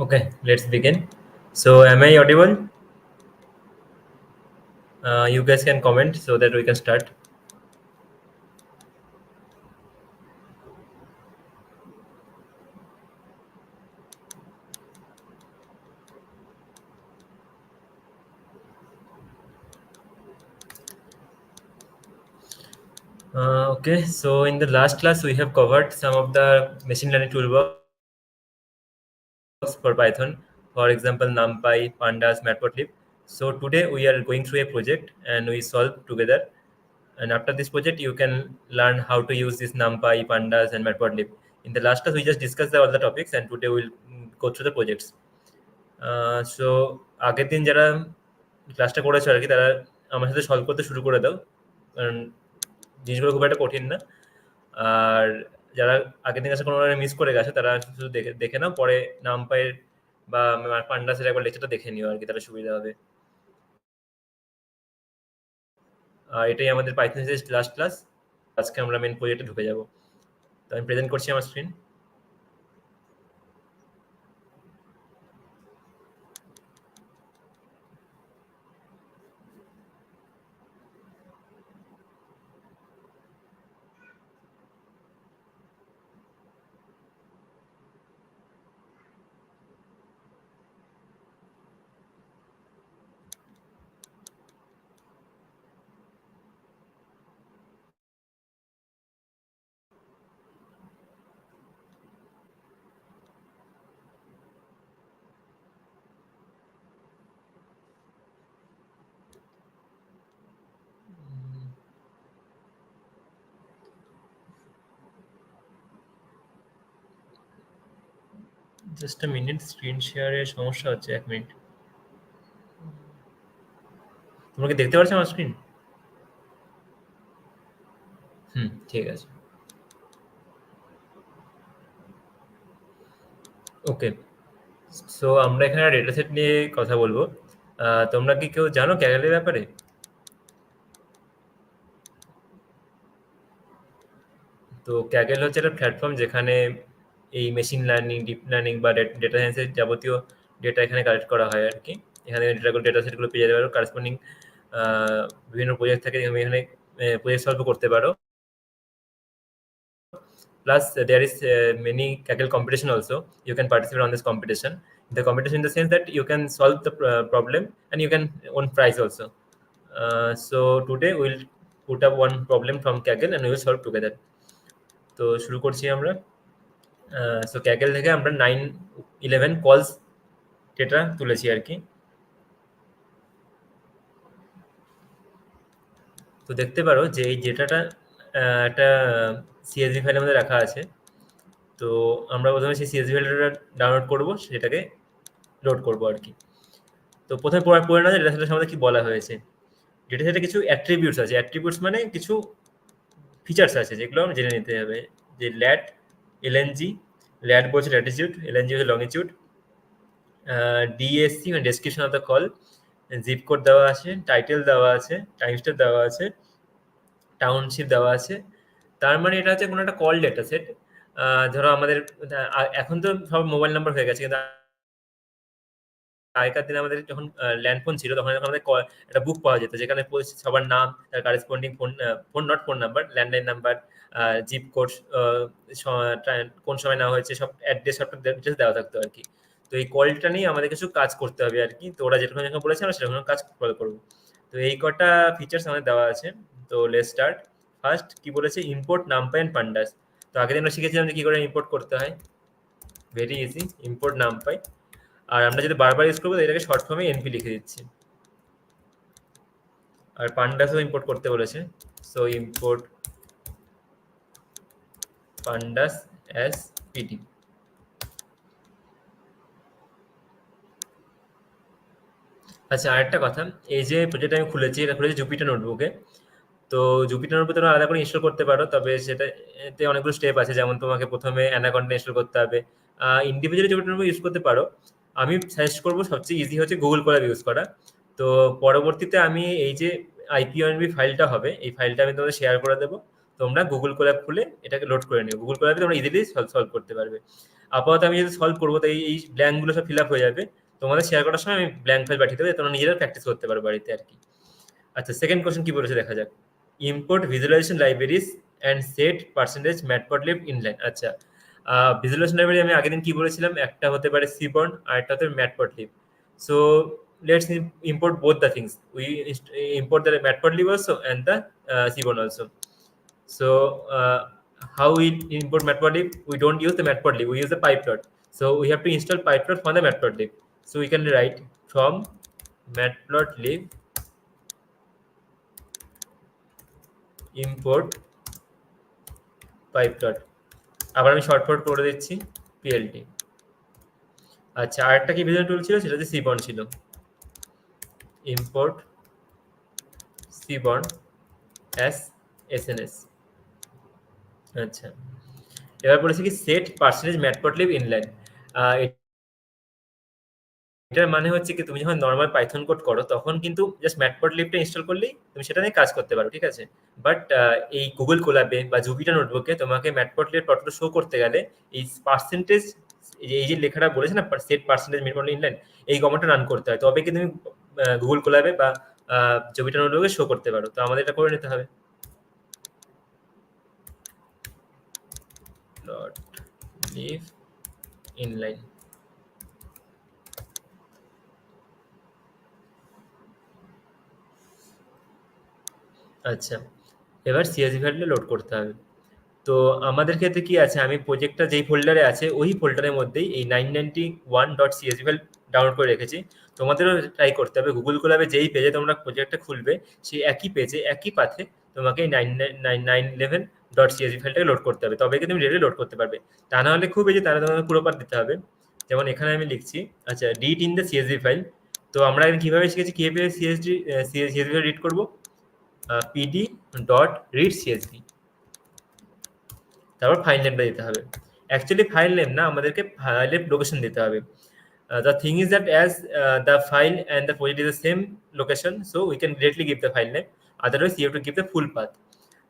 Okay, let's begin. So, am I audible? You guys can comment so that we can start. Okay, so in the last class, we have covered some of the machine learning toolbox for Python, for example, NumPy, Pandas, Matplotlib. So today we are going through a project and we solve together. And after this project, you can learn how to use this NumPy, Pandas, and Matplotlib. In the last class, we just discussed all the topics, and today we'll go through the projects. So আগের দিন যারা ক্লাসটা করেছো আর কি তারা আমার সাথে solve করতে শুরু করে দাও, কারণ জিনিসগুলো খুব একটা কঠিন না। আর যারা আগের দিন কাছে কোনো মিস করে গেছে তারা শুধু দেখে দেখে নাও, পরে নামপাইয়ের বা পান্ডাসের একবার লেকচারটা দেখে নিও আর কি, তাহলে সুবিধা হবে। আর এটাই আমাদের পাইথন লাস্ট ক্লাস। আজকে আমরা মেন প্রজেক্টে ঢুকে যাব। তো আমি প্রেজেন্ট করছি আমার screen. Just a minute, screen শেয়ারের সমস্যা হচ্ছে, 1 মিনিট। তোমরা কি দেখতে পাচ্ছ আমার স্ক্রিন? ঠিক আছে। ওকে, সো আমরা এখানে ডেটা সেট নিয়ে কথা বলবো। তোমরা কি কেউ জানো ক্যাগলের ব্যাপারে? তো ক্যাগল হচ্ছে একটা প্ল্যাটফর্ম যেখানে এই মেশিন লার্নিং, ডিপ লার্নিং বা ডেটা সায়েন্সের যাবতীয় ডেটা এখানে কালেক্ট করা হয় আর কি। এখানে ডেটা সেটগুলো পেয়ে যেতে পারো, কারেসপন্ডিং বিভিন্ন প্রজেক্ট থাকে, তুমি এখানে প্রজেক্ট সলভ করতে পারো। Plus, there is many Kaggle competition also. You can participate on this competition. The competition in the sense that you can solve the problem and you can win prize also. So today we'll put up one problem from Kaggle and we will solve together. তো শুরু করছি আমরা। So Kegel থেকে আমরা 911 কলস data তুলেছি আর কি। তো দেখতে পারো যে এই ডেটাটা একটা সিএসভি ফাইলের মধ্যে রাখা আছে। তো আমরা প্রথমে সেই সিএসভি ফাইলটা ডাউনলোড করব, সেটাকে লোড করব আর কি। তো প্রথমে পড়ে না যে ডেটা সেটের সম্বন্ধে কি বলা হয়েছে। ডেটা সেটে কিছু অ্যাট্রিবিউটস আছে। অ্যাট্রিবিউটস মানে কিছু ফিচার্স আছে যেগুলো আমরা জেনে নিতে হবে। যে ল্যাট, এলএনজি, ল্যাট বলছে ল্যাটিটিউড, এলএনজি হচ্ছে লংজিটিউড, ডিএসসি মানে description of the call, zip code দেওয়া আছে, টাইটেল দেওয়া আছে, টাইম স্টেপ দেওয়া আছে, টাউনশিপ দেওয়া আছে। তার মানে এটা হচ্ছে কোনো একটা কল ডেটা সেট। ধরো আমাদের এখন তো সব মোবাইল নাম্বার হয়ে গেছে, কিন্তু আগেকার দিনে আমাদের যখন ল্যান্ডফোন ছিল তখন আমাদের একটা বুক পাওয়া যেত যেখানে সবার নাম, তার corresponding phone not phone number, landline number, zip code, কোন সময় নেওয়া হয়েছে, সব অ্যাড্রেস সব ডিটেলস দেওয়া থাকতো আর কি। তো এই কলটা নিয়ে আমাদের কিছু কাজ করতে হবে আর কি। তো ওরা যেরকম যখন বলেছে আমরা সেরকম কাজ ফলো করবো। তো এই কটা ফিচার্স আমাদের দেওয়া আছে। তো লেটস স্টার্ট। ফার্স্ট কি বলেছে, ইম্পোর্ট নামপাই এন্ড পান্ডাস। তো আগের দিন আমরা শিখেছিলাম যে কি করে ইম্পোর্ট করতে হয়। Very easy, import NumPy. আর আমরা যদি বারবার ইউজ করবো এটাকে শর্ট ফর্মে এনপি লিখে দিচ্ছি। আর পান্ডাসও ইম্পোর্ট করতে বলেছে। So import pandas as PD. আচ্ছা, আরেকটা কথা, এই যে প্রজেক্ট আমি খুলেছি এটা খুলেছি জুপিটার নোটবুকে। তো জুপিটার নোটবুকে তোমরা আলাদা করে ইনস্টল করতে পারো, তবে সেটাতে অনেকগুলো স্টেপ আছে। যেমন তোমাকে প্রথমে অ্যানাকন্ডা ইনস্টল করতে হবে। ইন্ডিভিজুয়ালি জুপিটার নোটবুক ইউজ করতে পারো। আমি সাজেস্ট করবো সবচেয়ে ইজি হচ্ছে গুগল কোলাব ইউজ করা। তো পরবর্তীতে আমি এই যে আইপিওএনবি ফাইলটা হবে, এই ফাইলটা আমি তোমাদের শেয়ার করে দেবো। তোমরা গুগল কোল্যাব খুলে এটাকে লোড করে নিও। গুগল কোল্যাবে তোমরা ইজিলি সলভ করতে পারবে। আপাতত আমি যদি সলভ করবো তো এই ব্ল্যাঙ্কগুলো সব ফিল আপ হয়ে যাবে। তোমাদের শেয়ার করার সময় আমি ব্ল্যাঙ্ক ফাইল পাঠিয়ে দেবো, তোমরা নিজেরা প্র্যাকটিস করতে পারো বাড়িতে আর কি। আচ্ছা, সেকেন্ড কোশ্চেন কি বলেছে দেখা যাক। Import visualisation libraries and set percentage matplotlib inline. আচ্ছা, ভিজুয়ালাইজেশন লাইব্রেরি আমি আগের দিন কি বলেছিলাম, একটা হতে পারে সিবর্ন আর একটা হতে পারে matplotlib. So let's import both the things. We import the matplotlib also and the seaborn also. So how we import matplotlib? We don't use the matplotlib, we use the pyplot. So we have to install pyplot from the matplotlib. So we can write from matplotlib import pyplot. আবার আমি shortcut করে দিচ্ছি plt। আচ্ছা, আরেকটা কি visual টুল ছিল, সেটা হচ্ছে seaborn ছিল। import seaborn as sns। আচ্ছা, এবার বলেছি কি সেট পার্সেন্টেজ ম্যাটপ্লটলিব ইনলাইন। এটার মানে হচ্ছে কি তুমি যখন নর্মাল পাইথন কোড করো তখন কিন্তু জাস্ট ম্যাটপ্লটলিবটা ইনস্টল করলেই তুমি সেটা নিয়ে কাজ করতে পারো, ঠিক আছে। বাট এই গুগল কোল্যাবে বা জুপিটার নোটবুকে তোমাকে ম্যাটপ্লটলিব প্লটটা শো করতে গেলে এই পার্সেন্টেজ, এই যে লেখাটা বলেছে না সেট পার্সেন্টেজ ম্যাটপ্লটলিব ইনলাইন, এই কমান্ডটা রান করতে হয়, তবে কি তুমি গুগল কোল্যাবে বা জুপিটার নোটবুকে শো করতে পারো। তো আমাদের এটা করে নিতে হবে। প্লটলিব ইনলাইন। আচ্ছা, এবার সিএসভি ফাইলটা লোড করতে হবে। তো আমাদের ক্ষেত্রে কি আছে, আমি প্রজেক্টটা যেই ফোল্ডারে আছে ওই ফোল্ডারের মধ্যেই এই 991.csv ফাইল ডাউনলোড করে রেখেছি। তোমাদেরও ট্রাই করতে হবে গুগল কোল্যাবে যেই পেজে তোমরা প্রজেক্টটা খুলবে সেই একই পেজে একই পাথে তোমাকে এই 911.csv ফাইলটাকে লোড করতে হবে, তবে কি তুমি রেডি লোড করতে পারবে। তা না হলে খুব এই যে তারা তোমাকে পুরো পাথ দিতে হবে। যেমন এখানে আমি লিখছি, আচ্ছা read in the CSV file. তো আমরা কিভাবে শিখেছি কিভাবে সিএসভি ফাইল রিড করবো, pd.read.csv, তারপর ফাইল নেমটা দিতে হবে। অ্যাকচুয়ালি ফাইল নেম না, আমাদেরকে ফাইলের লোকেশন দিতে হবে। The thing is that as the file and the project is the same location, so we can directly give the file name, otherwise you have to give the full path.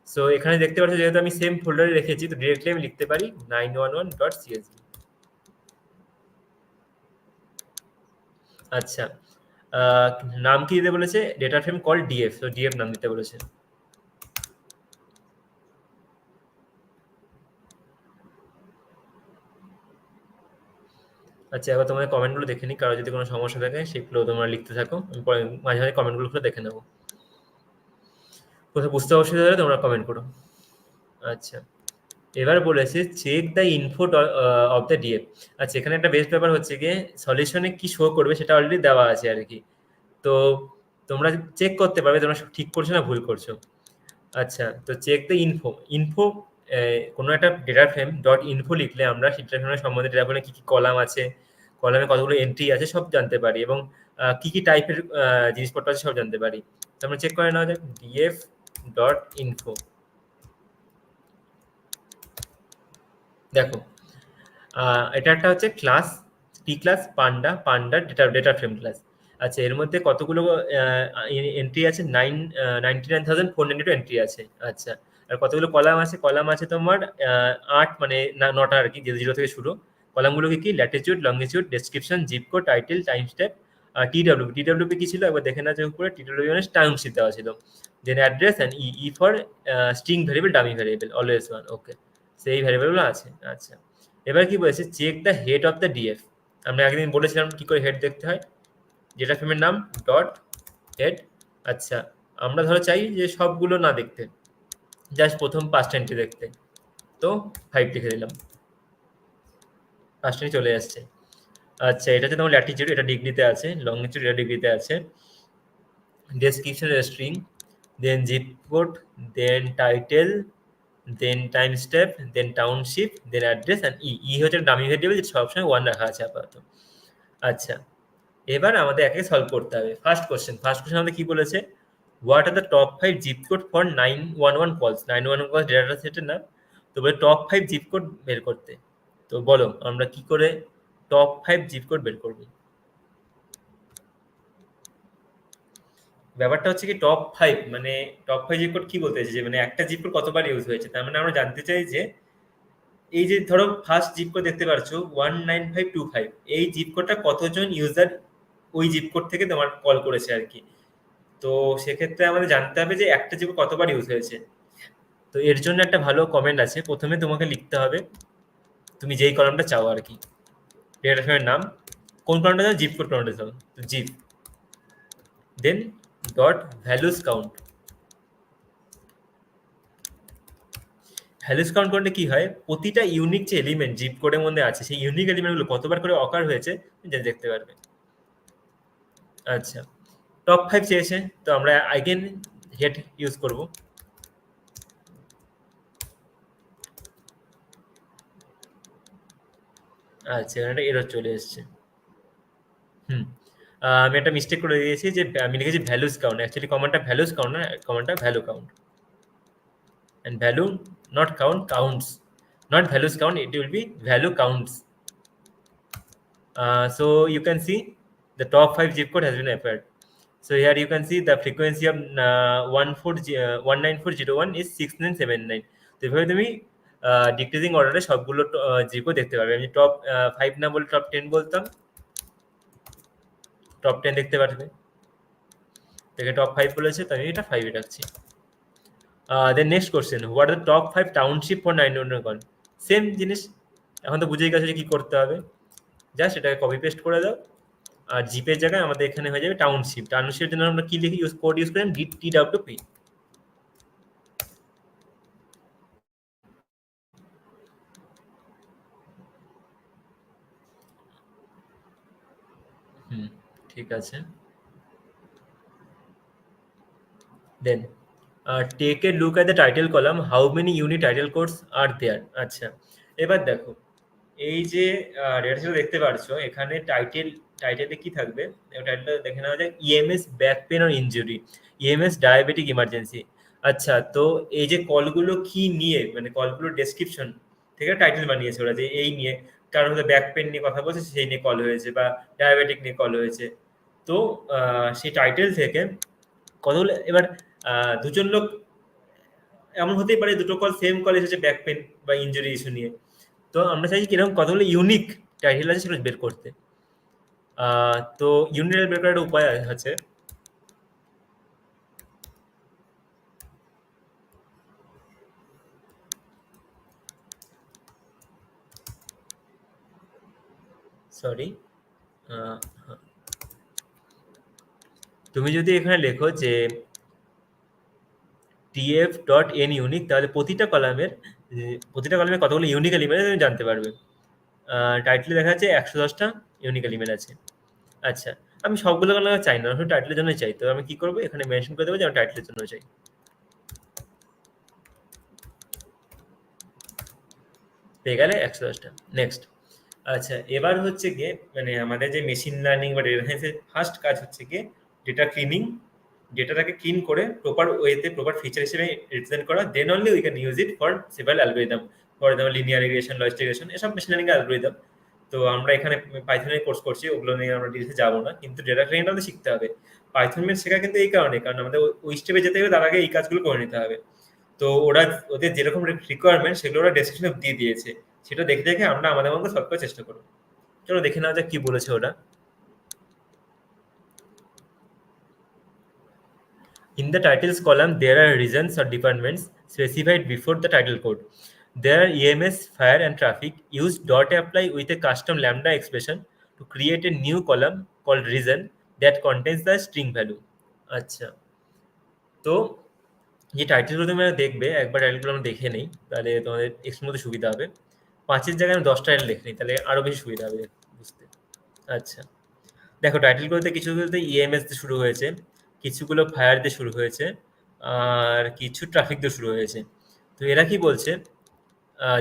So এখানে দেখতে পাচ্ছ যেহেতু আমি same ফোল্ডারে রেখেছি তো directly আমি লিখতে পারি 911.csv। আচ্ছা, নাম কি দিতে বলেছে, ডেটা ফ্রেম কল ডিএফ, তো ডিএফ নাম দিতে বলেছে। আচ্ছা, এবার তোমাদের কমেন্টগুলো দেখে নিই, কারো যদি কোনো সমস্যা থাকে সেগুলো তোমরা লিখতে থাকো, আমি মাঝে মাঝে কমেন্টগুলো খুলে দেখে নেবো। কোথাও বুঝতে অসুবিধা হলে তোমরা কমেন্ট করো। আচ্ছা, এবার বলেছে check the info of the DF. আচ্ছা, এখানে একটা বেস্ট ব্যাপার হচ্ছে গিয়ে সলিউশনে কি শো করবে সেটা অলরেডি দেওয়া আছে আর কি। তো তোমরা চেক করতে পারবে তোমরা ঠিক করছো না ভুল করছো। আচ্ছা, তো চেক দ্য ইনফো। ইনফো কোনো একটা ডেটা ফ্রেম ডট ইনফো লিখলে আমরা সেই ডেটা ফ্রেমের সম্বন্ধে ডেটা ফ্রেমে কী কী কলাম আছে, কলামে কতগুলো এন্ট্রি আছে সব জানতে পারি, এবং কী কী টাইপের জিনিসপত্র আছে সব জানতে পারি। তো আমরা চেক করে নেওয়া যাক ডিএফ ডট ইনফো। দেখো এটা একটা হচ্ছে ক্লাস, টি ক্লাস পান্ডা, পান্ডা ডেটা ফ্রেম ক্লাস। আচ্ছা, এর মধ্যে কতগুলো এন্ট্রি আছে, 99,492 এন্ট্রি আছে। আচ্ছা, আর কতগুলো কলাম আছে, কলাম আছে তোমার 8 মানে 9টা আর কি, যে 0 থেকে শুরু। কলামগুলোকে কি latitude, longitude, description, zip code, title, time step, TWP. TWP কি ছিল একবার দেখে না যে উপরে, টিডব্লিউপি মানে টাইমশিপ দেওয়া ছিল, then address and E for string variable, dummy variable, always one. Okay, সেই ভ্যারিয়েবলগুলো আছে। আচ্ছা, এবার কি বলেছে check the head of the DF. আমরা একদিন বলেছিলাম কি করে হেড দেখতে হয়, ডেটা ফ্রেমের নাম ডট হেড। আচ্ছা, আমরা ধরো চাই যে সবগুলো না দেখতে, জাস্ট প্রথম 5টা এন্ট্রি দেখতে, তো 5 লিখে দিলাম, 5টা চলে আসছে। আচ্ছা, এটা হচ্ছে তোমার ল্যাটিটিউড, এটা ডিগ্রিতে আছে, লংটিটিউড এটা ডিগ্রিতে আছে, description string, then zip code, then title, then time step, then township, then address and E হচ্ছে ডামি ভেরিয়েবল, যেটা সবসময় 1 রাখা আছে আপাতত। আচ্ছা, এবার আমাদের একে সলভ করতে হবে। ফার্স্ট কোশ্চেন আমাদের কি বলেছে, what are the top 5 zip code for 911 calls. 911 কলস ডেটা সেটের নাম, তো বলে টপ 5 জিপ কোড বের করতে। তো বলো আমরা কি করে টপ 5 জিপ কোড বের করব। ব্যাপারটা হচ্ছে কি টপ 5, মানে টপ 5 জিপ কোড কি বলতে চাইছে, যে মানে একটা জিপ কোড কতবার ইউজ হয়েছে, তার মানে আমরা জানতে চাই যে এই যে ধরো ফার্স্ট জিপ কোড দেখতে পাচ্ছো 19525, এই জিপ কোডটা কতজন ইউজার ওই জিপ কোড থেকে তোমার কল করেছে আর কি। তো সেক্ষেত্রে আমাদের জানতে হবে যে একটা জিপ কতবার ইউজ হয়েছে। তো এর জন্য একটা ভালো কমেন্ট আছে, প্রথমে তোমাকে লিখতে হবে তুমি যেই কলামটা চাও আর কি, ডেটা ফ্রেমের নাম, কোন কলামটা চাও, জিপ কোড কলামটা চাও, তো zip, then dot values count. Values count করলে কি হয়, প্রতিটা ইউনিক যে এলিমেন্ট জিপ কোডের মধ্যে আছে সেই ইউনিক এলিমেন্টগুলো কতবার করে অকার হয়েছে দেখতে পারবে। আচ্ছা, টপ 5 চেয়েছে, তো আমরা আইগেন হেড ইউজ করব। আচ্ছা, এখানে একটা এরর চলে এসেছে। হুম, আমি একটা মিস্টেক করে দিয়েছি, যে আমি লিখেছি ভ্যালুস কাউন্ট, অ্যাকচুয়ালি কমান্ডটা ভ্যালুস কাউন্ট না, কমান্ডটা value count. And value not count counts, not values count, it will be value counts. So you can see the top 5 zip code has been appeared. So here you can see the frequency of 19401 is 6979. তো এভাবে তুমি decreasing অর্ডারে সবগুলো zip code দেখতে পারবে। আমি top 5 না বলে টপ 10 বলতাম, টপ 10 দেখতে পারবে। থেকে টপ 5 বলেছে, তো আমি এটা 5 এ রাখছি। Then next question, what are the top 5 township for 911? Same জিনিস, এখন তো বুঝেই গেছে যে কি করতে হবে, জাস্ট এটাকে কপি পেস্ট করে দাও, আর জিপের জায়গায় আমাদের এখানে হয়ে যাবে টাউনশিপ। টাউনশিপের জন্য আমরা কি লিখি, কোড ইউজ করেন টিডব্লিউপি। হুম, ঠিক আছে। Then take a look at the title column, how many unit title codes are there. আচ্ছা, এবার দেখো এই যে ডেটাটা দেখতে পারছো, এখানে টাইটেলে কি থাকবে, টাইটেলটা দেখে নেওয়া যায়, EMS back pain or injury, EMS diabetic emergency. আচ্ছা, তো এই যে কলগুলো কি নিয়ে, মানে কলগুলোর ডেসক্রিপশন থেকে টাইটেল বানিয়েছে ওরা, যে এই নিয়ে, কারণ হচ্ছে ব্যাক পেন নিয়ে কথা বলছে সেই নিয়ে কল হয়েছে, বা ডায়াবেটিক নিয়ে কল হয়েছে। তো সেই টাইটেল থেকে কতগুলো, এবার দুজন লোক এমন হতেই পারে দুটো কল সেম কল এসেছে ব্যাক পেন বা ইনজুরি ইস্যু নিয়ে। তো আমরা চাইছি কিরকম কতগুলো ইউনিক টাইটেল আছে সেগুলো বের করতে। তো ইউনিট বের করার একটা উপায় আছে, সরি, তুমি যদি এখানে লেখো যে টিএফ ডট এন ইউনিক, তাহলে প্রতিটা কলামের কতগুলো ইউনিক এলিমেন্ট তুমি জানতে পারবে। টাইটেলে দেখা যাচ্ছে 110টা ইউনিক এলিমেন্ট আছে। আচ্ছা, আমি সবগুলো কলাম চাই না, আমি টাইটেলের জন্য চাই, তো আমি কি করবো, এখানে মেনশন করে দেবো যে আমি টাইটেলের জন্য চাই, পেয়ে গেলে 110টা। নেক্সট, আচ্ছা এবার হচ্ছে গিয়ে মানে আমাদের যে মেশিন লার্নিং বা ডেটা সায়েন্সের ফার্স্ট কাজ হচ্ছে গিয়ে ডেটা ক্লিনিং, ডেটাটাকে ক্লিন করে প্রপার ওয়েতে প্রপার ফিচার হিসেবে রিপ্রেজেন্ট করা, then only we can use it for several algorithm, for example linear regression, logistic regression, এসব মেশিন লার্নিং অ্যালগোরিদম। তো আমরা এখানে পাইথনের কোর্স করছি, ওগুলো নিয়ে আমরা ডিটেলসে যাবো না, কিন্তু ডেটা ক্লিনিংটা আমাদের শিখতে হবে। পাইথন মেন শেখা কিন্তু এই কারণে, কারণ আমাদের ওই স্টেপে যেতে হবে, তার আগে এই কাজগুলো করে নিতে হবে। তো ওরা ওদের যেরকম রিকোয়ারমেন্ট সেগুলো ওরা ডেসক্রিপশনে দিয়ে দিয়েছে, সেটা দেখে দেখে আমরা আমাদের মতো সলভ করার চেষ্টা করবো। চলো দেখে নেওয়া যাক কি বলেছে ওরা। In the titles column, there are regions or departments specified before the title code. There are EMS, fire, and traffic. Use dot apply with a custom lambda expression to create a new column called region that contains the string value. আচ্ছা, তো যে টাইটেলগুলো তুমি দেখবে, একবার টাইটেলগুলো আমরা দেখে নিই, তাহলে তোমাদের এক্সের মধ্যে সুবিধা হবে। 5-এর জায়গায় আমি 10টা টাইটেল লিখে নিই, তাহলে আরো বেশি সুবিধা হবে বুঝতে। আচ্ছা, দেখো টাইটেলগুলোতে কিছুগুলোতে ইএমএস দিয়ে শুরু হয়েছে, কিছুগুলো ফায়ার দিয়ে শুরু হয়েছে, আর কিছু ট্রাফিক দিয়ে শুরু হয়েছে। তো এরা কি বলছে,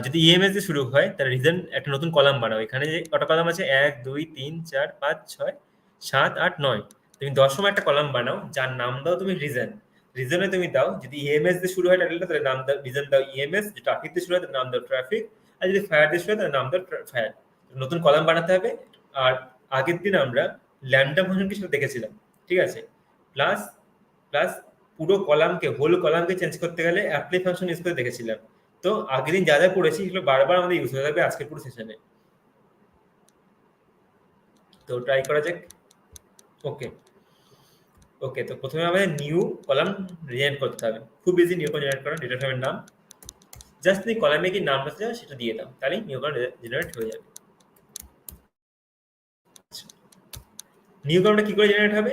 যদি ইএমএস দিয়ে শুরু হয় তাহলে রিজন একটা নতুন কলাম বানাও। এখানে যে কটা কলাম আছে, 1 2 3 4 5 6 7 8 9, তুমি 10ম একটা কলাম বানাও, যার নাম দাও তুমি রিজন। রিজনে তুমি দাও, যদি ইএমএস দিয়ে শুরু হয় টাইটেলটা তাহলে নাম দাও রিজন, দাও ইএমএস। যদি ট্রাফিক দিয়ে শুরু হয় তাহলে নাম দাও ট্রাফিক, আর যদি ফায়ার দিয়ে শুরু হয় তাহলে নাম দাও ফায়ার। নতুন কলাম বানাতে হবে। আর আগের দিন আমরা ল্যাম্বডা ফাংশন কিছু দেখেছিলাম, ঠিক আছে, প্লাস প্লাস পুরো কলামকে হোল কলামকে চেঞ্জ করতে গেলে অ্যাপ্লাই ফাংশন ইউজ করে দেখেছিলাম। তো আগের দিন যা যা পড়েছি সেগুলো বারবার আমাদের ইউজ হয়ে থাকবে আজকের পুরো সেশনে। তো ট্রাই করা যাক। ওকে ওকে, তো প্রথমে আমাদের নিউ কলাম জেনারেট করতে হবে। খুব ইজি নিউ কলাম জেনারেট করা। ডেটা ফ্রেমের নাম, জাস্ট তুমি কলামে কি নাম বসে যাবে সেটা দিয়ে দাও, তাহলেই নিউ কলাম জেনারেট হয়ে যাবে। নিউ কলামটা কি করে জেনারেট হবে?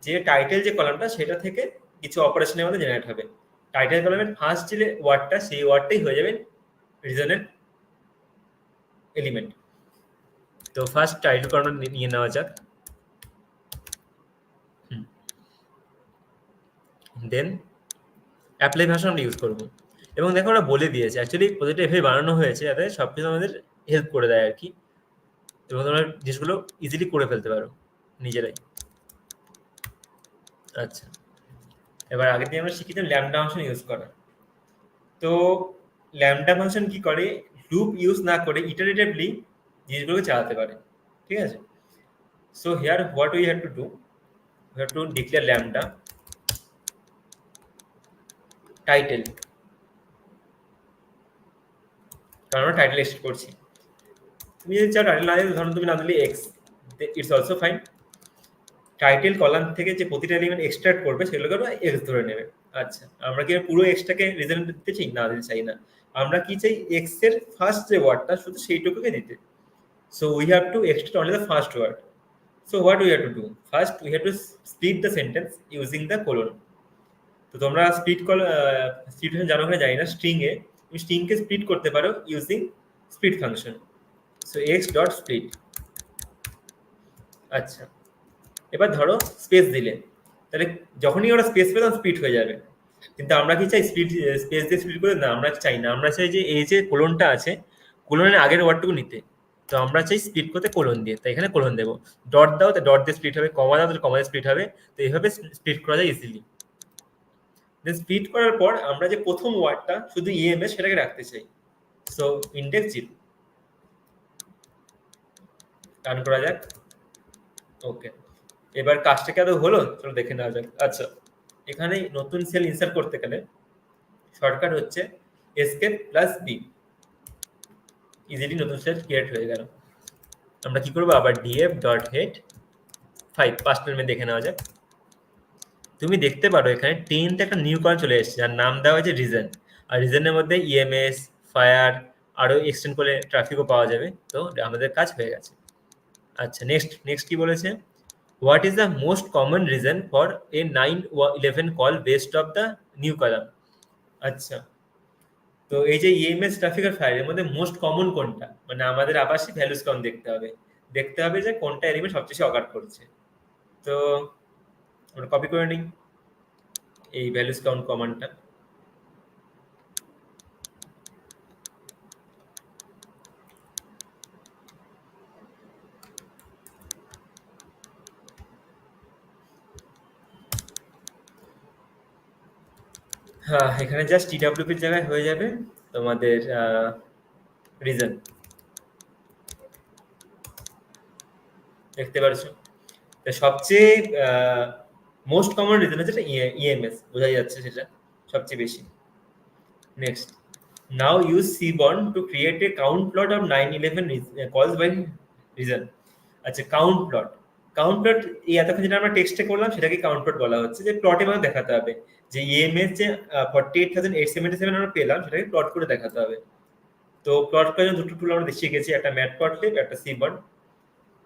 যে টাইটেল যে কলামটা সেটা থেকে কিছু অপারেশনের মধ্যে জেনারেট হবে। টাইটেল কলামের ফার্স্ট যে ওয়ার্ডটা সেই ওয়ার্ডটাই হয়ে যাবে রিজনের এলিমেন্ট। তো ফার্স্ট টাইটেল কলামটা নিয়ে নেওয়া যাক। দেন অ্যাপ্লাই ভাষা আমরা ইউজ করবো। এবং দেখো ওরা বলে দিয়েছে অ্যাকচুয়ালি প্রজেক্টটা এভাবে বানানো হয়েছে যাতে সবকিছু আমাদের হেল্প করে দেয় আর কি, এবং তোমরা জিনিসগুলো ইজিলি করে ফেলতে পারো নিজেরাই। আচ্ছা, এবার আগে দিয়ে আমরা শিখেছিলাম ল্যাম্বডা ফাংশন ইউজ করা। তো ল্যাম্বডা ফাংশন কি করে, লুপ ইউজ না করে ইটারেটিভলি জিনিসগুলোকে চালাতে পারে, ঠিক আছে? So here what we have to do, we have two declare lambda title, কারণ আমরা টাইটেল এক্সট্রাক্ট করছি। তুমি যদি চাও টাইটেল না দিলে, ধরুন তুমি নাম দিলে x, it's also fine. Title column থেকে যে প্রতিটা এলিমেন্ট এক্সট্রাক্ট করবে সেগুলোকে আমরা এক্স ধরে নেবে। আচ্ছা, আমরা কি পুরো এক্সটাকে রিজনেট দিতে চাই? না, দিতে চাই না। আমরা কি চাই, এক্স এর ফার্স্ট যে ওয়ার্ডটা শুধু সেইটুকুকে দিতে। So we have to extract only the first word. So what we have to do, first we have to split the sentence using the colon. তো তোমরা স্প্লিট জানো কিনা জানি না, স্ট্রিং এ তুমি স্ট্রিংকে স্প্লিট করতে পারো using split function. So x dot split. আচ্ছা, এবার ধরো স্পেস দিলে, তাহলে যখনই ওরা স্পেস পেলে স্প্লিট হয়ে যাবে। কিন্তু আমরা কি চাই স্প্লিট স্পেস দিয়ে স্প্লিট করে? না, আমরা চাই না। আমরা চাই যে এই যে কোলনটা আছে, কোলনের আগের ওয়ার্ডটুকু নিতে। তো আমরা চাই স্প্লিট করতে কোলন দিয়ে, তাই এখানে কোলন দেবো। ডট দাও তো ডট দিয়ে স্প্লিট হবে, কমা দাও তো কমা দিয়ে স্প্লিট হবে। তো এইভাবে স্প্লিট করা যায় ইজিলি। দেন স্প্লিট করার পর আমরা যে প্রথম ওয়ার্ডটা শুধু ইএমএস সেটাকে রাখতে চাই। সো ইন্ডেক্স 0 রান করা যাক। ওকে, এবার কাজটা কি আদৌ হলো? চলো দেখে নেওয়া যাক। আচ্ছা, এখানে নতুন সেল ইনসার্ট করতে গেলে শর্টকাট হচ্ছে এসকেপ প্লাস বি, ইজিলি নতুন সেল ক্রিয়েট হয়ে গেল। আমরা কি করবো, আবার ডিএফ ডট হেড 5 পাঁচটা নেমে দেখে নেওয়া যাক। তুমি দেখতে পারো এখানে 10তে একটা নিউ কলাম চলে এসেছে, যার নাম দেওয়া হয়েছে রিজন। আর রিজনের মধ্যে ইএমএস, ফায়ার, আরো এক্সটেন্ড করে ট্রাফিকও পাওয়া যাবে। তো আমাদের কাজ হয়ে গেছে। আচ্ছা, নেক্সট কি বলেছে, what is the most common reason for a 911 call based of the new column. আচ্ছা, তো এই যে ইএমএস ট্রাফিক আর ফায়ার এর মধ্যে মোস্ট কমন কোনটা, মানে আমাদের আবার সেই ভ্যালুস কাউন্ট দেখতে হবে যে কোনটা এলিমেন্ট সবচেয়ে বেশি অকার করছে। তো আমরা কপি করে নিই এই ভ্যালুস কাউন্ট কমান্ডটা। হ্যাঁ, এখানে জাস্ট টিডব্লিউপির জায়গায় হয়ে যাবে তোমাদের রিজন। দেখতে পাচ্ছ, তো সবচেয়ে মোস্ট কমন রিজন হচ্ছে ইএমএস, বোঝা যাচ্ছে সেটা সবচেয়ে বেশি। Next, now use cborn to create a count plot of 911 কলস বাই রিজন। আচ্ছা, কাউন্ট প্লট এই এতক্ষণ যেটা আমরা টেক্সটে করলাম সেটাকে কাউন্ট প্লট বলা হচ্ছে, যে প্লটে মানে দেখাতে হবে যে ইএমএস যে 48,877 আমরা পেলাম সেটাকে প্লট করে দেখাতে হবে। তো প্লট করার জন্য দুটো টুল আমরা শিখেছি, একটা ম্যাটপ্লটলিব, একটা cborn।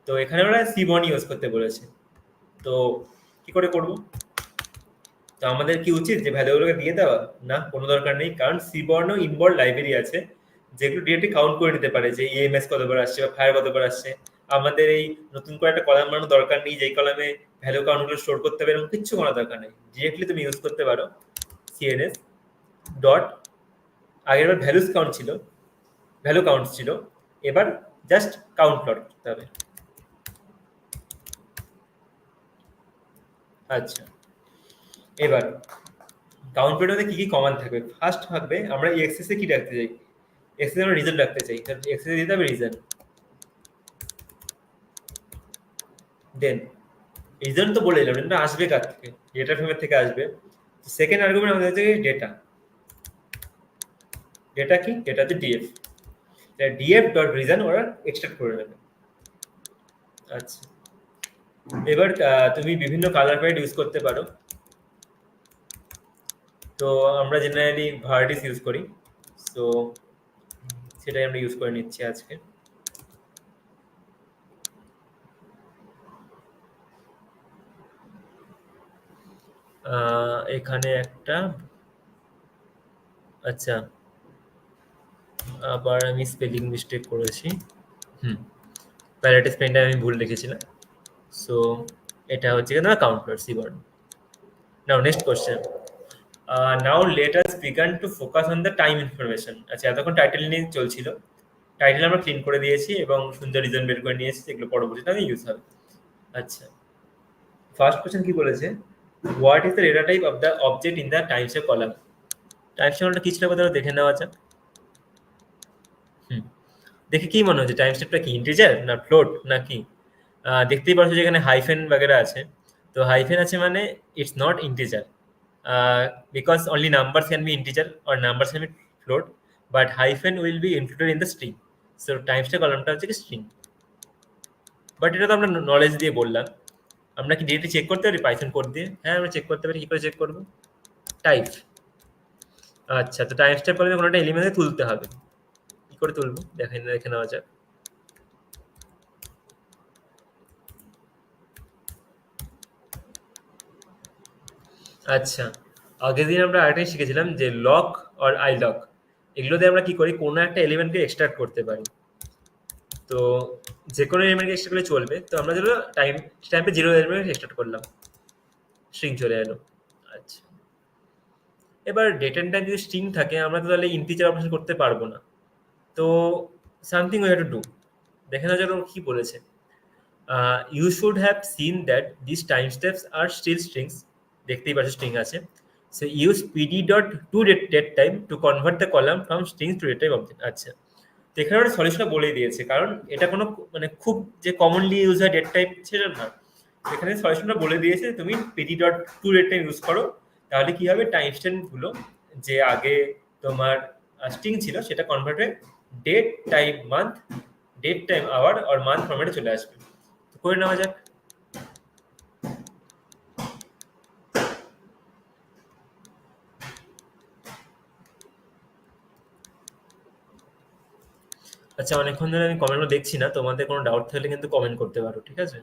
তো এখানে আমরা cborn ইউজ করতে বলেছে। তো কি করে করব? তো আমাদের কি উচিত যে ভ্যালুগুলোকে দিয়ে দেওয়া? না, কোনো দরকার নেই, কারণ cborn ও ইনবর্ড লাইব্রেরি আছে যেগুলো ডিরেক্টলি কাউন্ট করে নিতে পারে যে ইএমএস কতবার আসছে বা ফায়ার কতবার আসছে। আমাদের এই নতুন করে একটা কলাম বানানোর দরকার নেই, যেই কলামে ভ্যালু কাউন্টগুলো স্টোর করতে হবে, এরকম কিচ্ছু করার দরকার নেই। ডিরেক্টলি তুমি ইউজ করতে পারো cns ডট, আগের বার ভ্যালু কাউন্ট ছিল, এবার জাস্ট কাউন্ট প্লট করতে হবে। আচ্ছা, এবার কাউন্ট প্লটে কি কি কমান্ড থাকবে? ফার্স্ট থাকবে আমরা এক্সেস এ কি রাখতে চাই, এক্সেস আমরা রিজন রাখতে চাই, তাহলে এক্সেস দিতে হবে রিজন। দেন রিজন তো বলে দিলাম, রিজনটা আসবে কার থেকে, ডেটা ফ্রেমের থেকে আসবে। সেকেন্ড আর্গুমেন্ট আমাদের হচ্ছে ডেটা। ডেটা কি? ডেটা হচ্ছে ডিএফ। ডিএফ ডট রিজন ওরা এক্সট্রাক্ট করে নেবে। আচ্ছা, এবার তুমি বিভিন্ন কালার প্যালেট ইউজ করতে পারো। তো আমরা জেনারেলি ভার্টিস ইউজ করি, সো সেটাই আমরা ইউজ করে নিচ্ছি আজকে। এখানে একটা, আচ্ছা আবার আমি স্পেলিং মিস্টেক করেছি। প্যালেট স্পেনটা আমি ভুল লিখেছিলাম। সো এটা হচ্ছে না counter Seward. Now next question. Now let us began to focus on the time information. আচ্ছা, এতক্ষণ টাইটেল নিয়ে চলছিল, টাইটেল আমরা ক্লিন করে দিয়েছি এবং সুন্দর রিজন বের করে নিয়েছি, যেগুলো পরবর্তীতে আমি ইউজ হবে। আচ্ছা, ফার্স্ট কোশ্চেন কি বলেছে, what is the data type of the object in the times A column. Times কলামটা কি ছিল কোথাও দেখে নেওয়া যাক। দেখে কি মনে হচ্ছে, টাইম স্টেপটা কি ইন্টিজার না ফ্লোট না কি? দেখতেই পাচ্ছ যেখানে হাইফেন বাগেরা আছে। তো হাইফেন আছে মানে it's not integer, because only numbers can be integer or numbers can be float, but hyphen will be included in the string. So time step কলামটা হচ্ছে কি স্ট্রিং। বাট এটা তো আমরা নলেজ দিয়ে বললাম, আমরা কি ডিরেক্টলি চেক করতে পারি পাইথন কোড দিয়ে? হ্যাঁ, আমরা চেক করতে পারি। কি করে চেক করবো? টাইপ। আচ্ছা, তো টাইম স্টেপ কলামে কোনো একটা এলিমেন্ট তুলতে হবে। কি করে তুলবো দেখে নেওয়া যাক। আচ্ছা, আগের দিন আমরা আরেকটাই শিখেছিলাম যে লক আর আই লক, এগুলো দিয়ে আমরা কি করি, কোনো একটা এলিমেন্টকে এক্সট্রাক্ট করতে পারি। তো যে কোনো এলিমেন্টকে এক্সট্রাক্ট করলে চলবে। তো আমরা যেন টাইমে জিরো এলিমেন্ট এক্সট্রাক্ট করলাম, স্ট্রিং চলে এলো। আচ্ছা, এবার ডেট এন্ড টাইম যদি স্ট্রিং থাকে, আমরা তো তাহলে ইন্টিজার অপারেশন করতে পারবো না। তো something we have to do. দেখে না যেন কি বলেছে, you should have seen that this time steps are still strings. দেখতেই পাচ্ছ স্ট্রিং আছে। So use PD dot to date time to convert the column from strings to date time object. আচ্ছা, তো এখানে ওরা সলিউশনটা বলেই দিয়েছে, কারণ এটা কোনো মানে খুব যে কমনলি ইউজ হয় ডেট টাইপ ছিল না। এখানে সলিউশনটা বলে দিয়েছে তুমি PD dot to date time use করো, তাহলে কি হবে, টাইম স্ট্যাম্পগুলো যে আগে তোমার স্ট্রিং ছিল সেটা কনভার্ট হয়ে date time month, date time hour আর মান্থ ফরম্যাটে চলে আসবে। করে নেওয়া যাক। আচ্ছা, অনেকক্ষণ ধরে আমি কমেন্টগুলো দেখছি না, তোমাদের কোনো ডাউট থাকলে কিন্তু কমেন্ট করতে পারো, ঠিক আছে?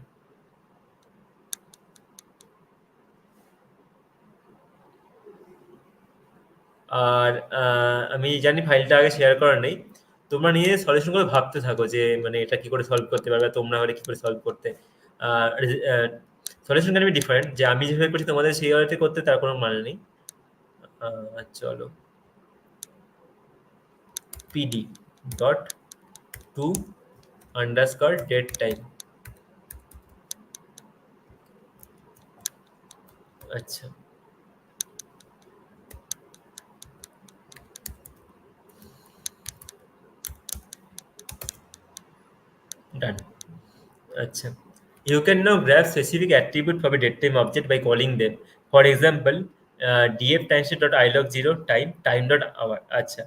আর আমি জানি ফাইলটা আগে শেয়ার করা নেই, তোমরা নিজে সলিউশনগুলো ভাবতে থাকো যে মানে এটা কি করে সলভ করতে পারবে, তোমরা হলে কি করে সলভ করতে। সলিউশন ক্যান বি ডিফারেন্ট, যে আমি যেভাবে করছি তোমাদের সেই ওয়েতে করতে তার কোনো মানে নেই। চলো, PD dot to underscore datetime. আচ্ছা, ডান। আচ্ছা, you can now grab specific attribute from a datetime object by calling them. For example, df timestamp.ilog0 time.hour. আচ্ছা,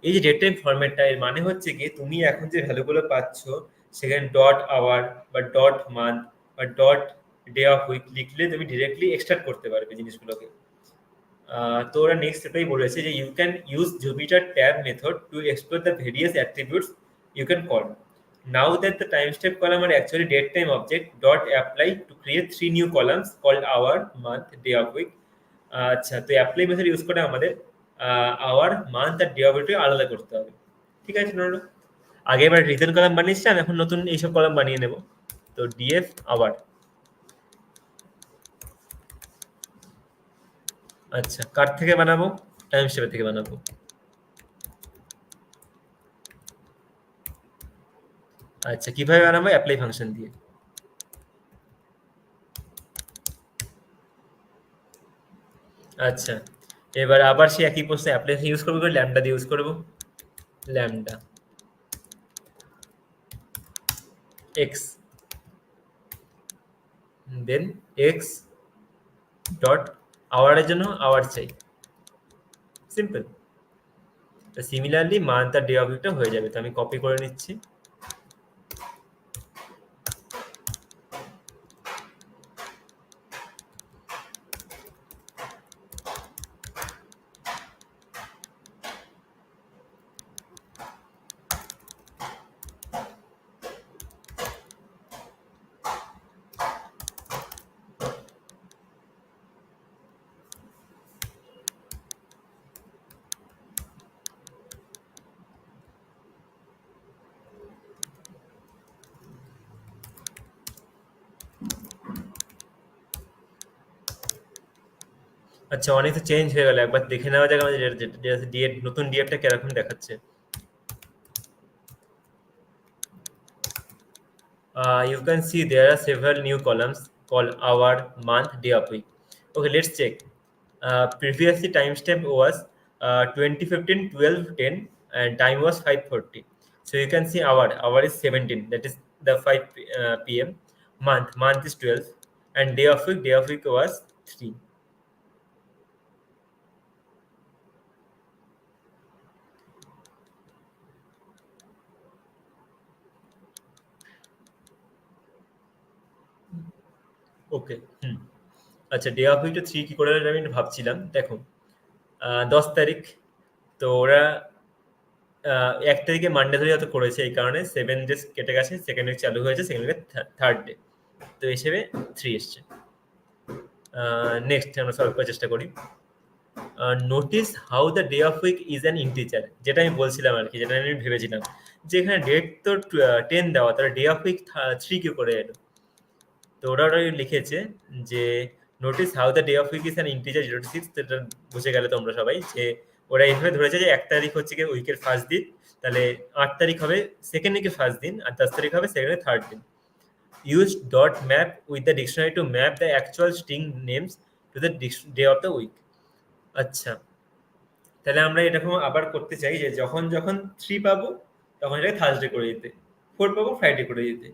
এই যে ডেট টাইম ফরম্যাটটা, এর মানে হচ্ছে কি তুমি এখন যে ভ্যালুগুলো পাচ্ছ সেখানে ডট আওয়ার বা ডট মান্থ বা ডট ডে অফ উইক লিখলে তুমি ডিরেক্টলি এক্সট্রাক্ট করতে পারবে জিনিসগুলোকে। তো ওরা নেক্সট এটাই বলেছে যে you can use Jupyter tab method to explore the various attributes you can call. Now that the time step column are actually date time object, dot apply to create 3 new columns called hour, month, day of week. আচ্ছা, তো apply method use করে আমাদের hour, month আর day of week আলাদা করতে হবে। ঠিক আছে নোনো, আগে এবার রিজন কলাম বানিয়েছিলাম, এখন নতুন এইসব কলাম বানিয়ে নেব। তো ডিএফ আওয়ার। আচ্ছা, কার থেকে বানাবো? টাইম স্টেপের থেকে বানাবো। আচ্ছা, কিভাবে বানাবো? অ্যাপ্লাই ফাংশন দিয়ে। আচ্ছা, এবার আবার সেই একই প্রশ্ন অ্যাপ্লাই ইউজ করবো, ল্যামডা দিয়ে ইউজ করবো। Lambda X, then X dot আওয়ারের জন্য আওয়ার চাই, সিম্পল। সিমিলারলি মান্থ আর ডে অফ উইকটা হয়ে যাবে। তো আমি কপি করে নিচ্ছি। আচ্ছা, অনেক তো চেঞ্জ হয়ে গেল, একবার দেখে নেওয়া যাক আমাদের ডিএফ নতুন ডিএফটা কিরকম দেখাচ্ছে। You can see there are several new columns called hour, month, day of week. Okay, let's check. Previously timestamp was 2015 12:10 and time was 5:40. So you can see hour is 17, that is the 5 p.m. Month is 12, and day of week was 3. ওকে, আচ্ছা, day of উইকটা 3 কি করে হলো আমি একটু ভাবছিলাম। দেখো, 10 তারিখ, তো ওরা 1 তারিখে মানডে ধরে যত করেছে, এই কারণে 7 ডেজ কেটে গেছে, সেকেন্ড উইক চালু হয়েছে, সেকেন্ড উইকে থার্ড ডে, তো হিসেবে 3 এসছে। নেক্সট আমরা সলভ করার চেষ্টা করি। Notice how the day of week is an integer, যেটা আমি বলছিলাম আর কি, যেটা আমি ভেবেছিলাম যে এখানে ডেট তো 10 দেওয়া, তাহলে ডে অফ উইক 3 কি করে এলো। তো ওরা লিখেছে যে notice how the day of week is an integer 0 to 6, এটা বুঝে গেলে তোমরা সবাই যে ওরা এইভাবে ধরেছে যে 1 তারিখ হচ্ছে কি উইকের ফার্স্ট দিন, তাহলে 8 তারিখ হবে সেকেন্ড উইকের ফার্স্ট দিন, আর 10 তারিখ হবে সেকেন্ড থার্ড দিন। Use dot map with the dictionary to map the actual string names to the day of the week. আচ্ছা, তাহলে আমরা এরকম আবার করতে চাই যে যখন যখন 3 পাবো তখন এটাকে থার্সডে করে দিতে, 4 পাবো ফ্রাইডে করে দিতে।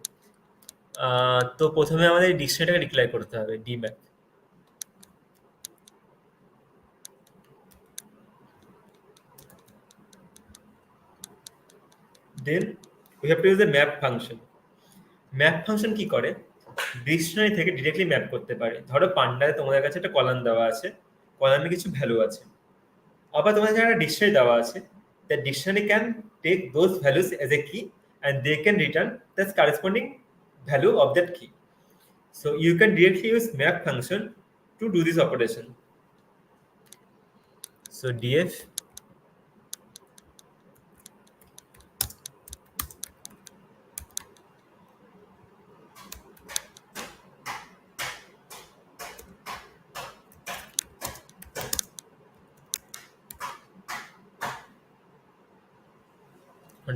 তো প্রথমে আমাদের ডিকশনারিটাকে ডিক্লেয়ার করতে হবে, ডিম্যাপ। Then we have to use the map function. Map function কি করে, ডিকশনারি থেকে ডিরেক্টলি ম্যাপ করতে পারে। ধরো পান্ডায় তোমাদের কাছে একটা কলাম দেওয়া আছে, কলামে কিছু ভ্যালু আছে, আবার তোমাদের কাছে একটা ডিকশনারি দেওয়া আছে, the dictionary can take those values as a key and they can return the corresponding value of that key. So you can directly use map function to do this operation. So DF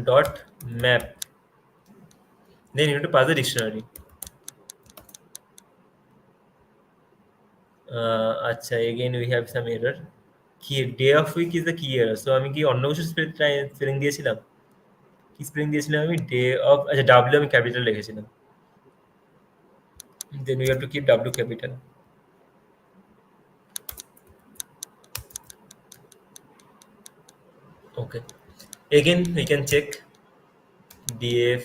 dot map, then you have to pass the dictionary. আচ্ছা, again we have some error. কি day of week is the key error, so আমি কি অন্য কিছু spelling দিয়েছিলাম? কি spelling দিয়েছিলাম আমি? ডে অফ, আচ্ছা ডাব্লিউ আমি ক্যাপিটাল লিখেছিলাম, then we have to keep w capital. Okay, again we can check df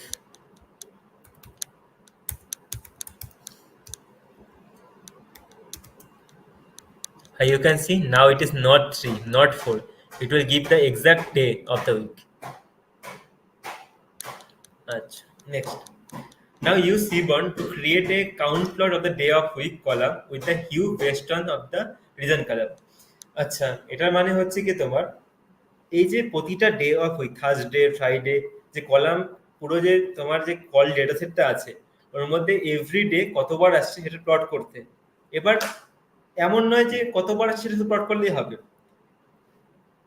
you can see now it is not 3 not 4, it will give the exact day of the week. Achha, next, now use cbond to create a count plot of the day of week column with the hue based on of the region color. আচ্ছা, এটার মানে হচ্ছে কি তোমার এই যে প্রতিটা day of week, Thursday, Friday, যে কলাম পুরো যে তোমার যে কল ডেটা সেটটা আছে, ওর মধ্যে এভরি ডে কতবার আসছে সেটা প্লট করতে। এবার এমন নয় যে কতবার আসছে সেটা প্লট করলেই হবে,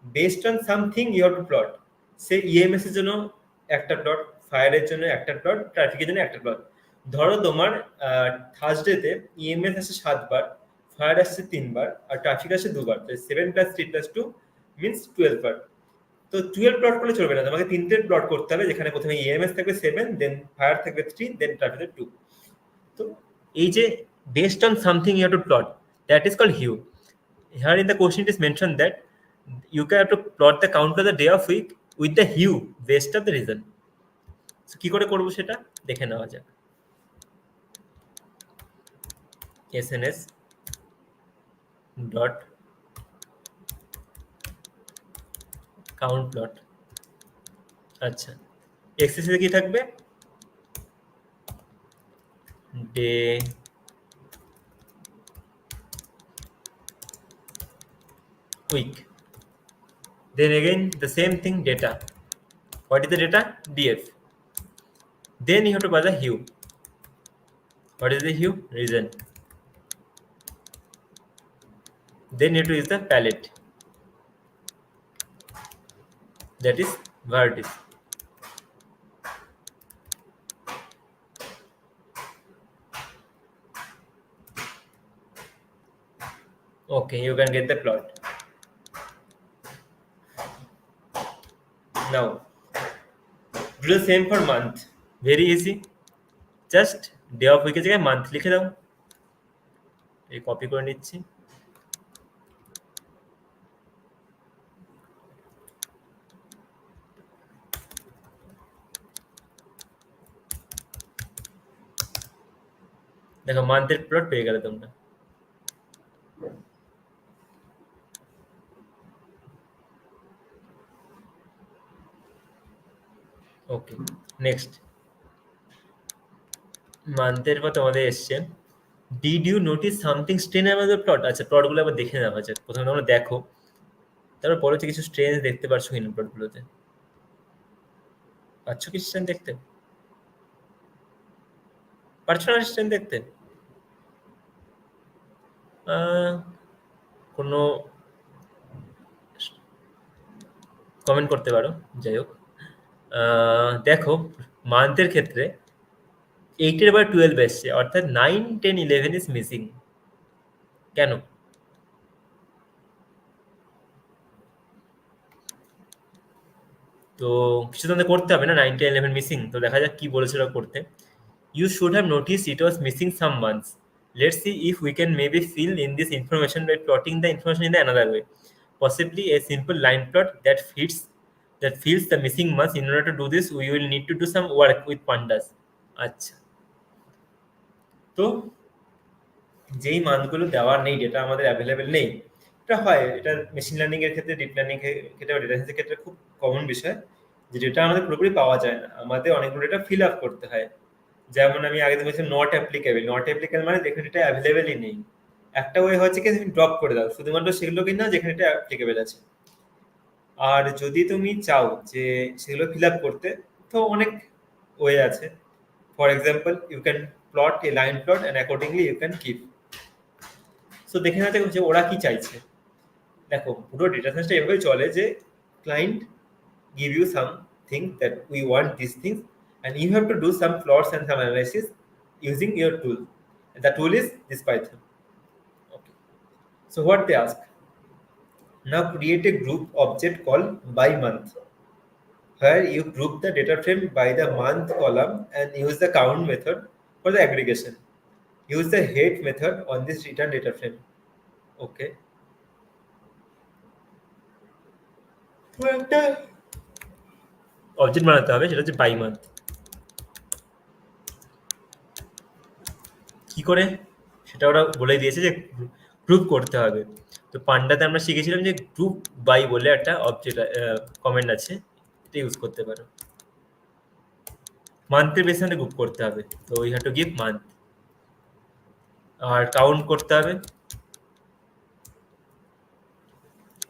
based on something you have to plot. সে ইএমএস এর জন্য একটা প্লট, ফায়ারের জন্য একটা প্লট, ট্রাফিকের জন্য একটা প্লট। ধরো তোমার থার্সডেতে ইএমএস আসছে 7 বার, ফায়ার আসছে 3 বার, আর ট্রাফিক আসছে 2 বার, 7 + 3 + 2 মিনস 12 বার। তো 12 প্লট করলে চলবে না, তোমাকে 3টে প্লট করতে হবে, যেখানে প্রথমে ইএমএস থাকবে 7, দেন ফায়ার থাকবে 3, দেন ট্রাফিকের 2। তো এই যে based on something you have to plot. That is called hue. Here in the question it is mentioned that you can have to plot the count of the day of week with the hue based of the reason. So কি করে করব সেটা দেখে নেওয়া যাক। sns dot count plot। আচ্ছা, access এ কি থাকবে? Day week, then again the same thing data. What is the data? df. Then you have to buy the hue. What is the hue? Region. Then you have to use the palette, that is vertex. Okay, you can get the plot. Now do the same for month. Very easy, just day of week এর জায়গায় month লিখে দাও। এই copy করে নিচ্ছি। দেখো মান্থের plot পেয়ে গেলে তোমরা। ওকে, নেক্সট মান্থের পর তোমাদের এসছে did you notice something strange about the plot. আচ্ছা, প্লটগুলো আবার দেখে নেওয়া যাক। প্রথমে তোমরা দেখো, তারপর পরে হচ্ছে কিছু স্ট্রেঞ্জ দেখতে পারছো কিনা প্লটগুলোতে। পাচ্ছ কিছু স্ট্রেঞ্জ দেখতে? পারছো না স্ট্রেঞ্জ দেখতে? কোনো কমেন্ট করতে পারো। যাই হোক, দেখো মান্থের ক্ষেত্রে 8/12 এসছে, অর্থাৎ 9, 10, 11 ইজ মিসিং। কেন? তো কিছু তোমাদের করতে হবে না, 9, 10, 11 মিসিং। তো দেখা যাক কি বলেছিল করতে। You should have notice it was missing some months. Let's see if we can maybe fill in this information by plotting the information in the another way, possibly a simple line plot that fills the missing months. In order to do this we will need to do some work with pandas. আচ্ছা, তো যেই মানগুলো দেওয়ার নেই, data আমাদের available নেই, এটা হয়, এটা মেশিন লার্নিং এর ক্ষেত্রে, ডিপ লার্নিং এর ক্ষেত্রে, ডেটা সায়েন্সের ক্ষেত্রে খুব কমন বিষয় যে ডেটা আমাদের পুরোপুরি পাওয়া যায় না, আমাদের অনেকগুলো ডেটা ফিল আপ করতে হয়। যেমন আমি আগে বলেছিলাম নট অ্যাপ্লিকেবল। নট অ্যাপ্লিকেবল মানে যেখানে এটা অ্যাভেলেবেলই নেই। একটা ওয়ে হচ্ছে কি তুমি ড্রপ করে দাও, শুধুমাত্র সেগুলো কিনা যেখানে এটা অ্যাপ্লিকেবল আছে। আর যদি তুমি চাও যে সেগুলো ফিল আপ করতে, তো অনেক ওয়ে আছে। For example you can plot a line plot and accordingly you can keep. So দেখে না যে ওরা কি চাইছে। দেখো পুরো ডেটা সায়েন্সটা এভাবে চলে যে client give you something that we want this things and you have to do some plots and some analysis using your tool. And the tool is this Python. Okay. So what they ask? Now create a group object called by month, where you group the data frame by the month column and use the count method for the aggregation. Use the head method on this return data frame. Okay. তো একটা object বানাতে হবে, সেটা হচ্ছে by month. কি করে সেটা ওরা বলে দিয়েছে যে গ্রুপ করতে হবে। তো পান্ডাতে আমরা শিখেছিলাম যে গ্রুপ বাই বলে একটা অবজেক্ট কমেন্ট আছে, এটা ইউজ করতে পারো। মান্থের বেসিসে গ্রুপ করতে হবে, তো we have to give month. আর কাউন্ট করতে হবে।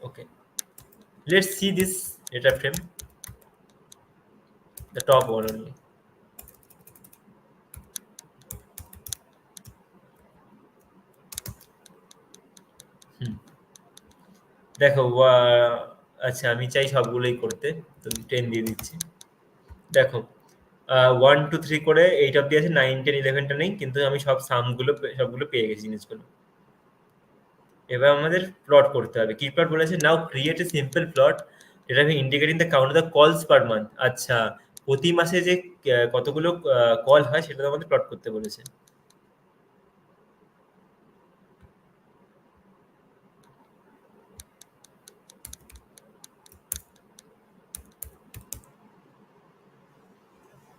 Okay, let's see this data frame, the top one only. দেখো আচ্ছা, আমি চাই সবগুলোই করতে, তো 10 দিয়ে দিচ্ছি। দেখো 1, 2, 3 করে 8 অব্দি আছে, 9, 10, 11টা নেই, কিন্তু আমি সবগুলো পেয়ে গেছি জিনিসগুলো। এবার আমাদের প্লট করতে হবে। কি প্লট বলেছে? Now create a simple plot যেটা আমি indicating the count of the কলস পার মান্থ। আচ্ছা, প্রতি মাসে যে কতগুলো কল হয় সেটা আমাদের প্লট করতে বলেছে।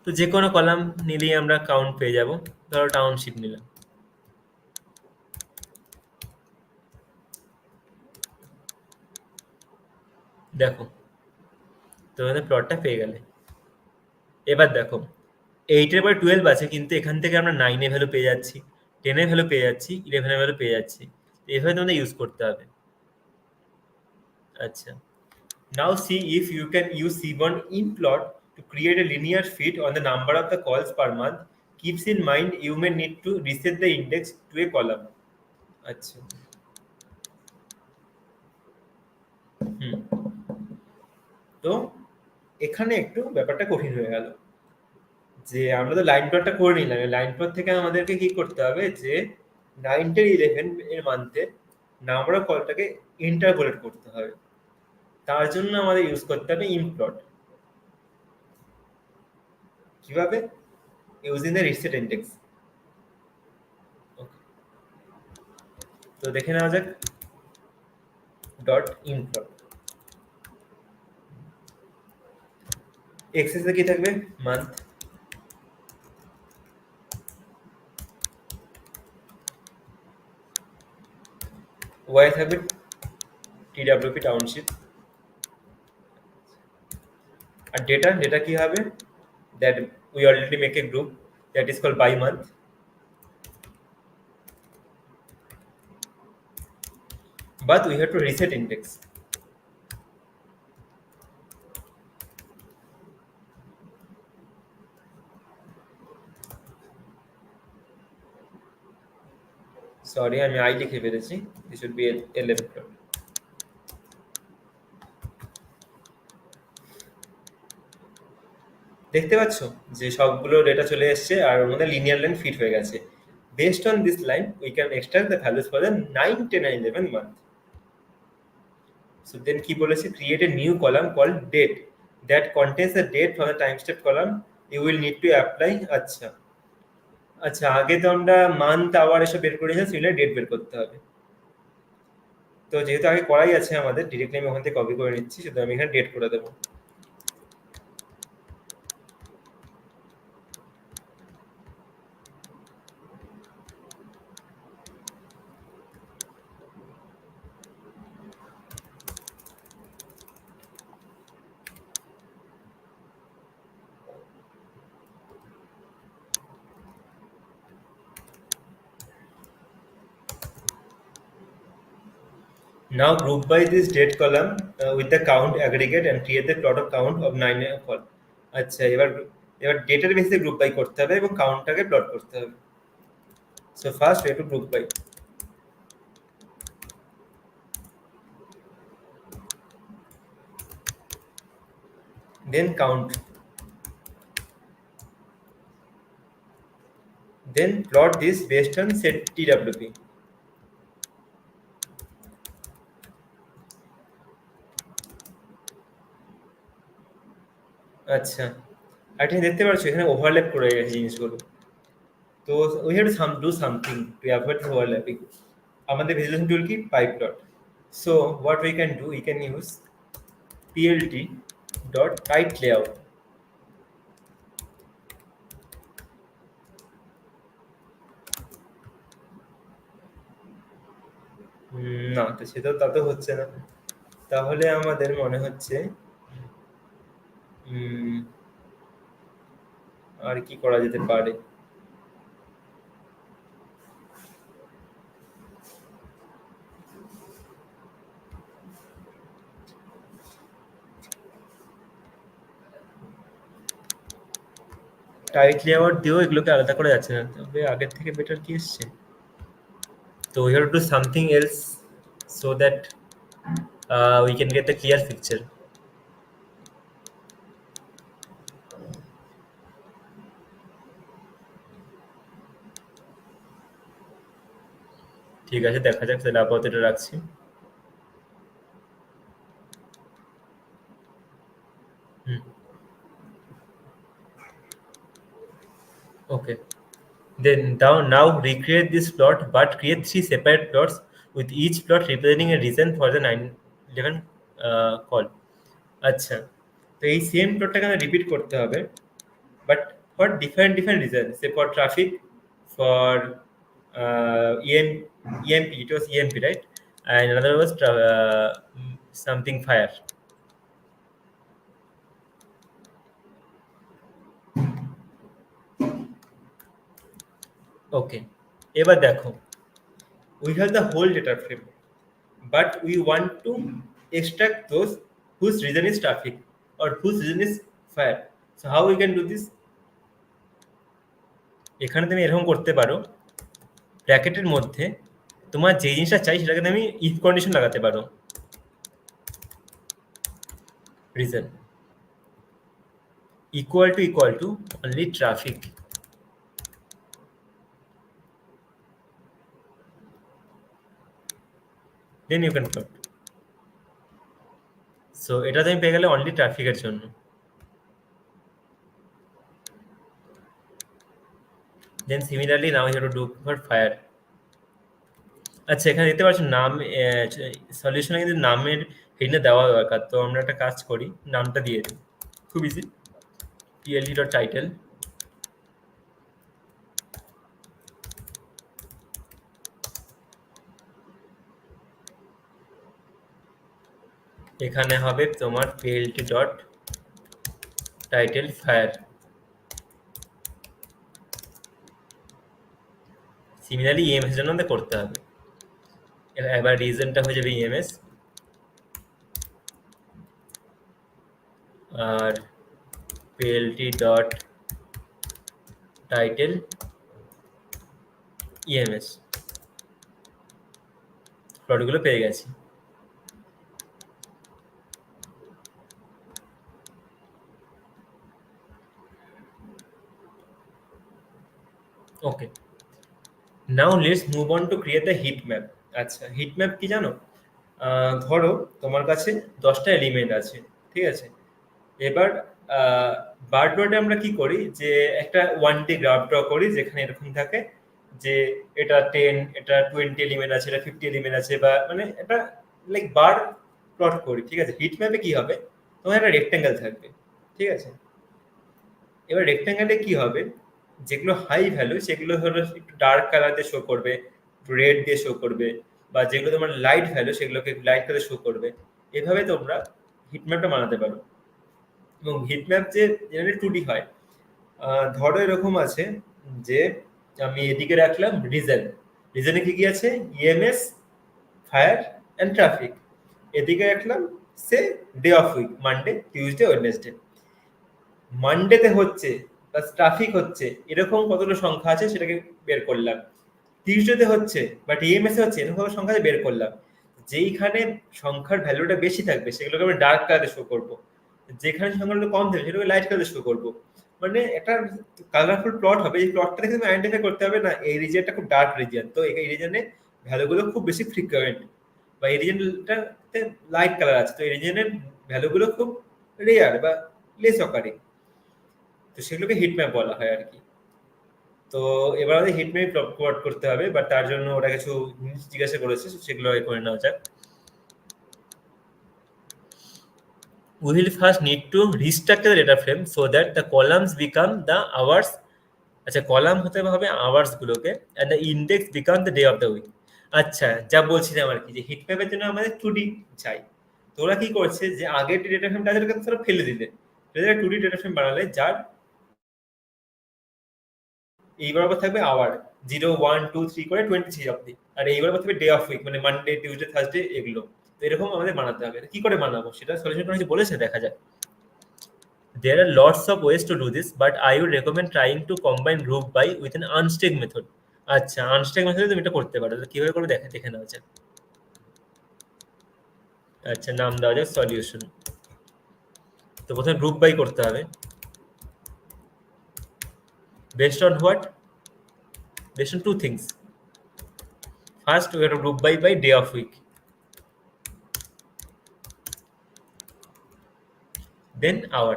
তো যে কোনো কলাম নিলেই আমরা কাউন্ট পেয়ে যাব। ধরো টাউনশিপ নিলাম, দেখো তোমাদের প্লটটা পেয়ে গেলে। এবার দেখো 8 এর পরে 12 আছে, কিন্তু এখান থেকে আমরা 9 এ ভ্যালু পেয়ে যাচ্ছি, 10 এ ভ্যালু পেয়ে যাচ্ছি, 11 এ ভ্যালু পেয়ে যাচ্ছি। তো এভাবে তোমাদের ইউজ করতে হবে। আচ্ছা, now see if you can use C1 in plot to create a linear fit on the number of the calls per month. Keeps in mind you may need to reset the index to a column. আচ্ছা, হুম, তো এখানে একটু ব্যাপারটা কঠিন হয়ে গেল যে আমরা তো লাইন প্লটটা করে নিলাম, লাইন প্লট থেকে আমাদেরকে কি করতে হবে যে 9 10 11 এর মান্থে নাম্বার অফ কলটাকে ইন্টারপোলেট করতে হবে। তার জন্য আমাদের ইউজ করতে হবে ইমপ্লট। কিভাবে? Using the reset index. তো দেখে নেওয়া যাক ডট ইমপ্লট। এক্সেসে কি থাকবে? মান্থ। ওয়াই থাকবে টিডব্লিউপি টাউনশিপ। আর ডেটা, ডেটা কি হবে? That we already make a group that is called by month. But we have to reset index. Sorry, আমি আই লিখে ফেলেছি, দিস শুড বি 11 প্লট। দেখতে পাচ্ছ যে সবগুলো ডেটা চলে এসেছে আর ওর মধ্যে লিনিয়ার লাইন ফিট হয়ে গেছে। Based on this line we can extract the values for the 9 10 and 11 month. So then কি বলেছে? Create a new column called date that contains the date from the time step column you will need to apply. আচ্ছা আচ্ছা, আগে তো আমরা month hour এসব বের করে নিয়েছি, সেগুলো ডেট বের করতে হবে। তো যেহেতু আগে করাই আছে আমাদের, ডিরেক্টলি আমি ওখান থেকে কপি করে নিচ্ছি, শুধু আমি এখানে ডেট করে দেবো। Now group by this date column with the count aggregate and create the plot of count of 9 call. আচ্ছা, এবার এবার ডেটার বেসিসে গ্রুপ বাই করতে হবে এবং কাউন্টটাকে প্লট করতে হবে। So first we have to group by, then count, then plot this based on set TWP. আচ্ছা, এটা দেখতে পাচ্ছ এখানে ওভারল্যাপ করে গেছে জিনিসগুলো। তো we have to do something to avoid overlapping. আমাদের ভিজুয়ালাইজেশন টুল কি? Pyplot. So what we can do, we can use plt dot tight layout. না, তো সেটা তাতে হচ্ছে না। তাহলে আমাদের মনে হচ্ছে আর কি করা যেতে পারে? টাইট লেআউট দিয়েও এগুলোকে আলাদা করা যাচ্ছে না, তবে আগের থেকে বেটার কি এসছে? তো we have to do something else so that we can get the clear picture. ঠিক আছে, দেখা যাক, তাহলে আপাতত এটা রাখছি। Okay, then now recreate this plot but create 3 separate plots with each plot representing a reason for the 9 11 call. আচ্ছা, তো এই সেম প্লটটাকে আমাদের রিপিট করতে হবে, but for different reasons. Say for traffic, for EMP, it was EMP, right? And another was something fire. Okay. এবার দেখো, we have the whole data frame, but we want to extract those whose reason is traffic or whose reason is fire. So how we can do this? এখানে তুমি এরকম করতে পারো, ব্র্যাকেটের মধ্যে তোমার যে জিনিসটা চাই সেটাকে তুমি ইফ কন্ডিশন লাগাতে পারো, reason equal to only traffic. Then you can plot. So এটা তুমি পেয়ে গেলে অনলি ট্রাফিকের জন্য। Then similarly now you have to do for fire. আচ্ছা, এখানে দেখতে পাচ্ছ নাম, সলিউশনে কিন্তু নামের হেডিংটা দেওয়া দরকার। তো আমরা একটা কাজ করি, নামটা দিয়ে দিই, খুব ইজি, pld.title, এখানে হবে তোমার pld.title ফায়ার। সিমিলারলি ইএমএস এর জন্য আমাদের করতে হবে, এবার রিজনটা হয়ে যাবে ইএমএস, আর plt.title ইএমএস, প্লটগুলো পেয়ে গেছি। Okay, now let's move on to create the heat map. আচ্ছা, হিট ম্যাপ কি জানো? ধরো তোমার কাছে 10টা এলিমেন্ট আছে, ঠিক আছে? এবার বার ডটে আমরা কি করি, যে একটা 1D গ্রাফ ড্র করি, যেখানে এরকম থাকে যে এটা 10, এটা 20 এলিমেন্ট আছে, এটা 50 এলিমেন্ট আছে, বা মানে এটা লাইক বার প্লট করি, ঠিক আছে? হিট ম্যাপে কি হবে, তোমার একটা রেক্ট্যাঙ্গেল থাকবে, ঠিক আছে? এবার রেক্ট্যাঙ্গেলে কি হবে, যেগুলো হাই ভ্যালু সেগুলো হলো একটু ডার্ক কালার দিয়ে শো করবে, রেড দিয়ে শো করবে, বা যেগুলো তোমার লাইট ভ্যালু সেগুলোকে লাইট কালার শো করবে। এভাবে তোমরা হিটম্যাপটা বানাতে পারো। এবং হিটম্যাপ যে জেনারেলি 2D হয়, ধরো এরকম আছে যে আমি এদিকে রাখলাম রিজনে কি কি আছে, ইএমএস, ফায়ার অ্যান্ড ট্রাফিক। এদিকে রাখলাম সে day of week, Monday, Tuesday, Wednesday. মানডেতে হচ্ছে বা ট্রাফিক হচ্ছে এরকম কতগুলো সংখ্যা আছে সেটাকে বের করলাম, টিউসডেতে হচ্ছে বাট ইএমএস হচ্ছে এরকম সংখ্যা বের করলাম। যেইখানে সংখ্যার ভ্যালুটা বেশি থাকবে সেগুলোকে আমি ডার্ক কালারে শো করবো, যেখানে সংখ্যাগুলো কম থাকবে সেটাকে লাইট কালারে শো করবো। মানে একটা কালারফুল প্লট হবে। এই প্লটটা দেখে তুমি আইডেন্টিফাই করতে হবে না এই রিজিয়নটা খুব ডার্ক রিজিয়ন, তো এই রিজিয়নে ভ্যালুগুলো খুব বেশি ফ্রিকোয়েন্ট, বা এই রিজিয়নটাতে লাইট কালার আছে, তো এই রিজিয়নের ভ্যালুগুলো খুব রেয়ার বা লেস অকারিং। তো সেগুলোকে হিট ম্যাপ বলা হয় আর কি। তো এবার আমাদের হিট ম্যাপ প্লট করতে হবে, বাট তার জন্য ওরা কিছু জিনিস জিজ্ঞাসা করেছে, সেগুলো করে নেওয়া যাক। We will first need to restructure the data frame so that the columns become the hours. আচ্ছা, কলাম হতে হবে আওয়ার্স গুলোকে, and the index become the day of the week. আচ্ছা, যা বলছিলাম আর কি, যে হিট ম্যাপের জন্য আমাদের 2D চাই। তো ওরা কি করছে, যে আগের ডেটা ফ্রেমটা তাদেরকে তারা ফেলে দিলে, 2D ডেটা ফ্রেম বানালে, যার এই বরাবর থাকবে আওয়ার 0, 1, 2, 3 করে 23 অব্দি, আর এই বরাবর থাকবে ডে অফ উইক, মানে মানডে, টিউসডে, থার্সডে, এগুলো। তো এরকম আমাদের বানাতে হবে। কি করে বানাবো সেটা সলিউশন কিছু বলেছে, দেখা যাক। There are lots of ways to do this, but I would recommend trying to combine group by with an unstack method. আচ্ছা, আনস্ট্যাক মেথডে তুমি এটা করতে পারো। তো কিভাবে করে দেখে নেওয়া যাক। আচ্ছা, নাম দেওয়া যাক সলিউশন। তো প্রথমে গ্রুপ বাই করতে হবে। Based on what? Based on two things. First, we have to group by day of week. Then hour.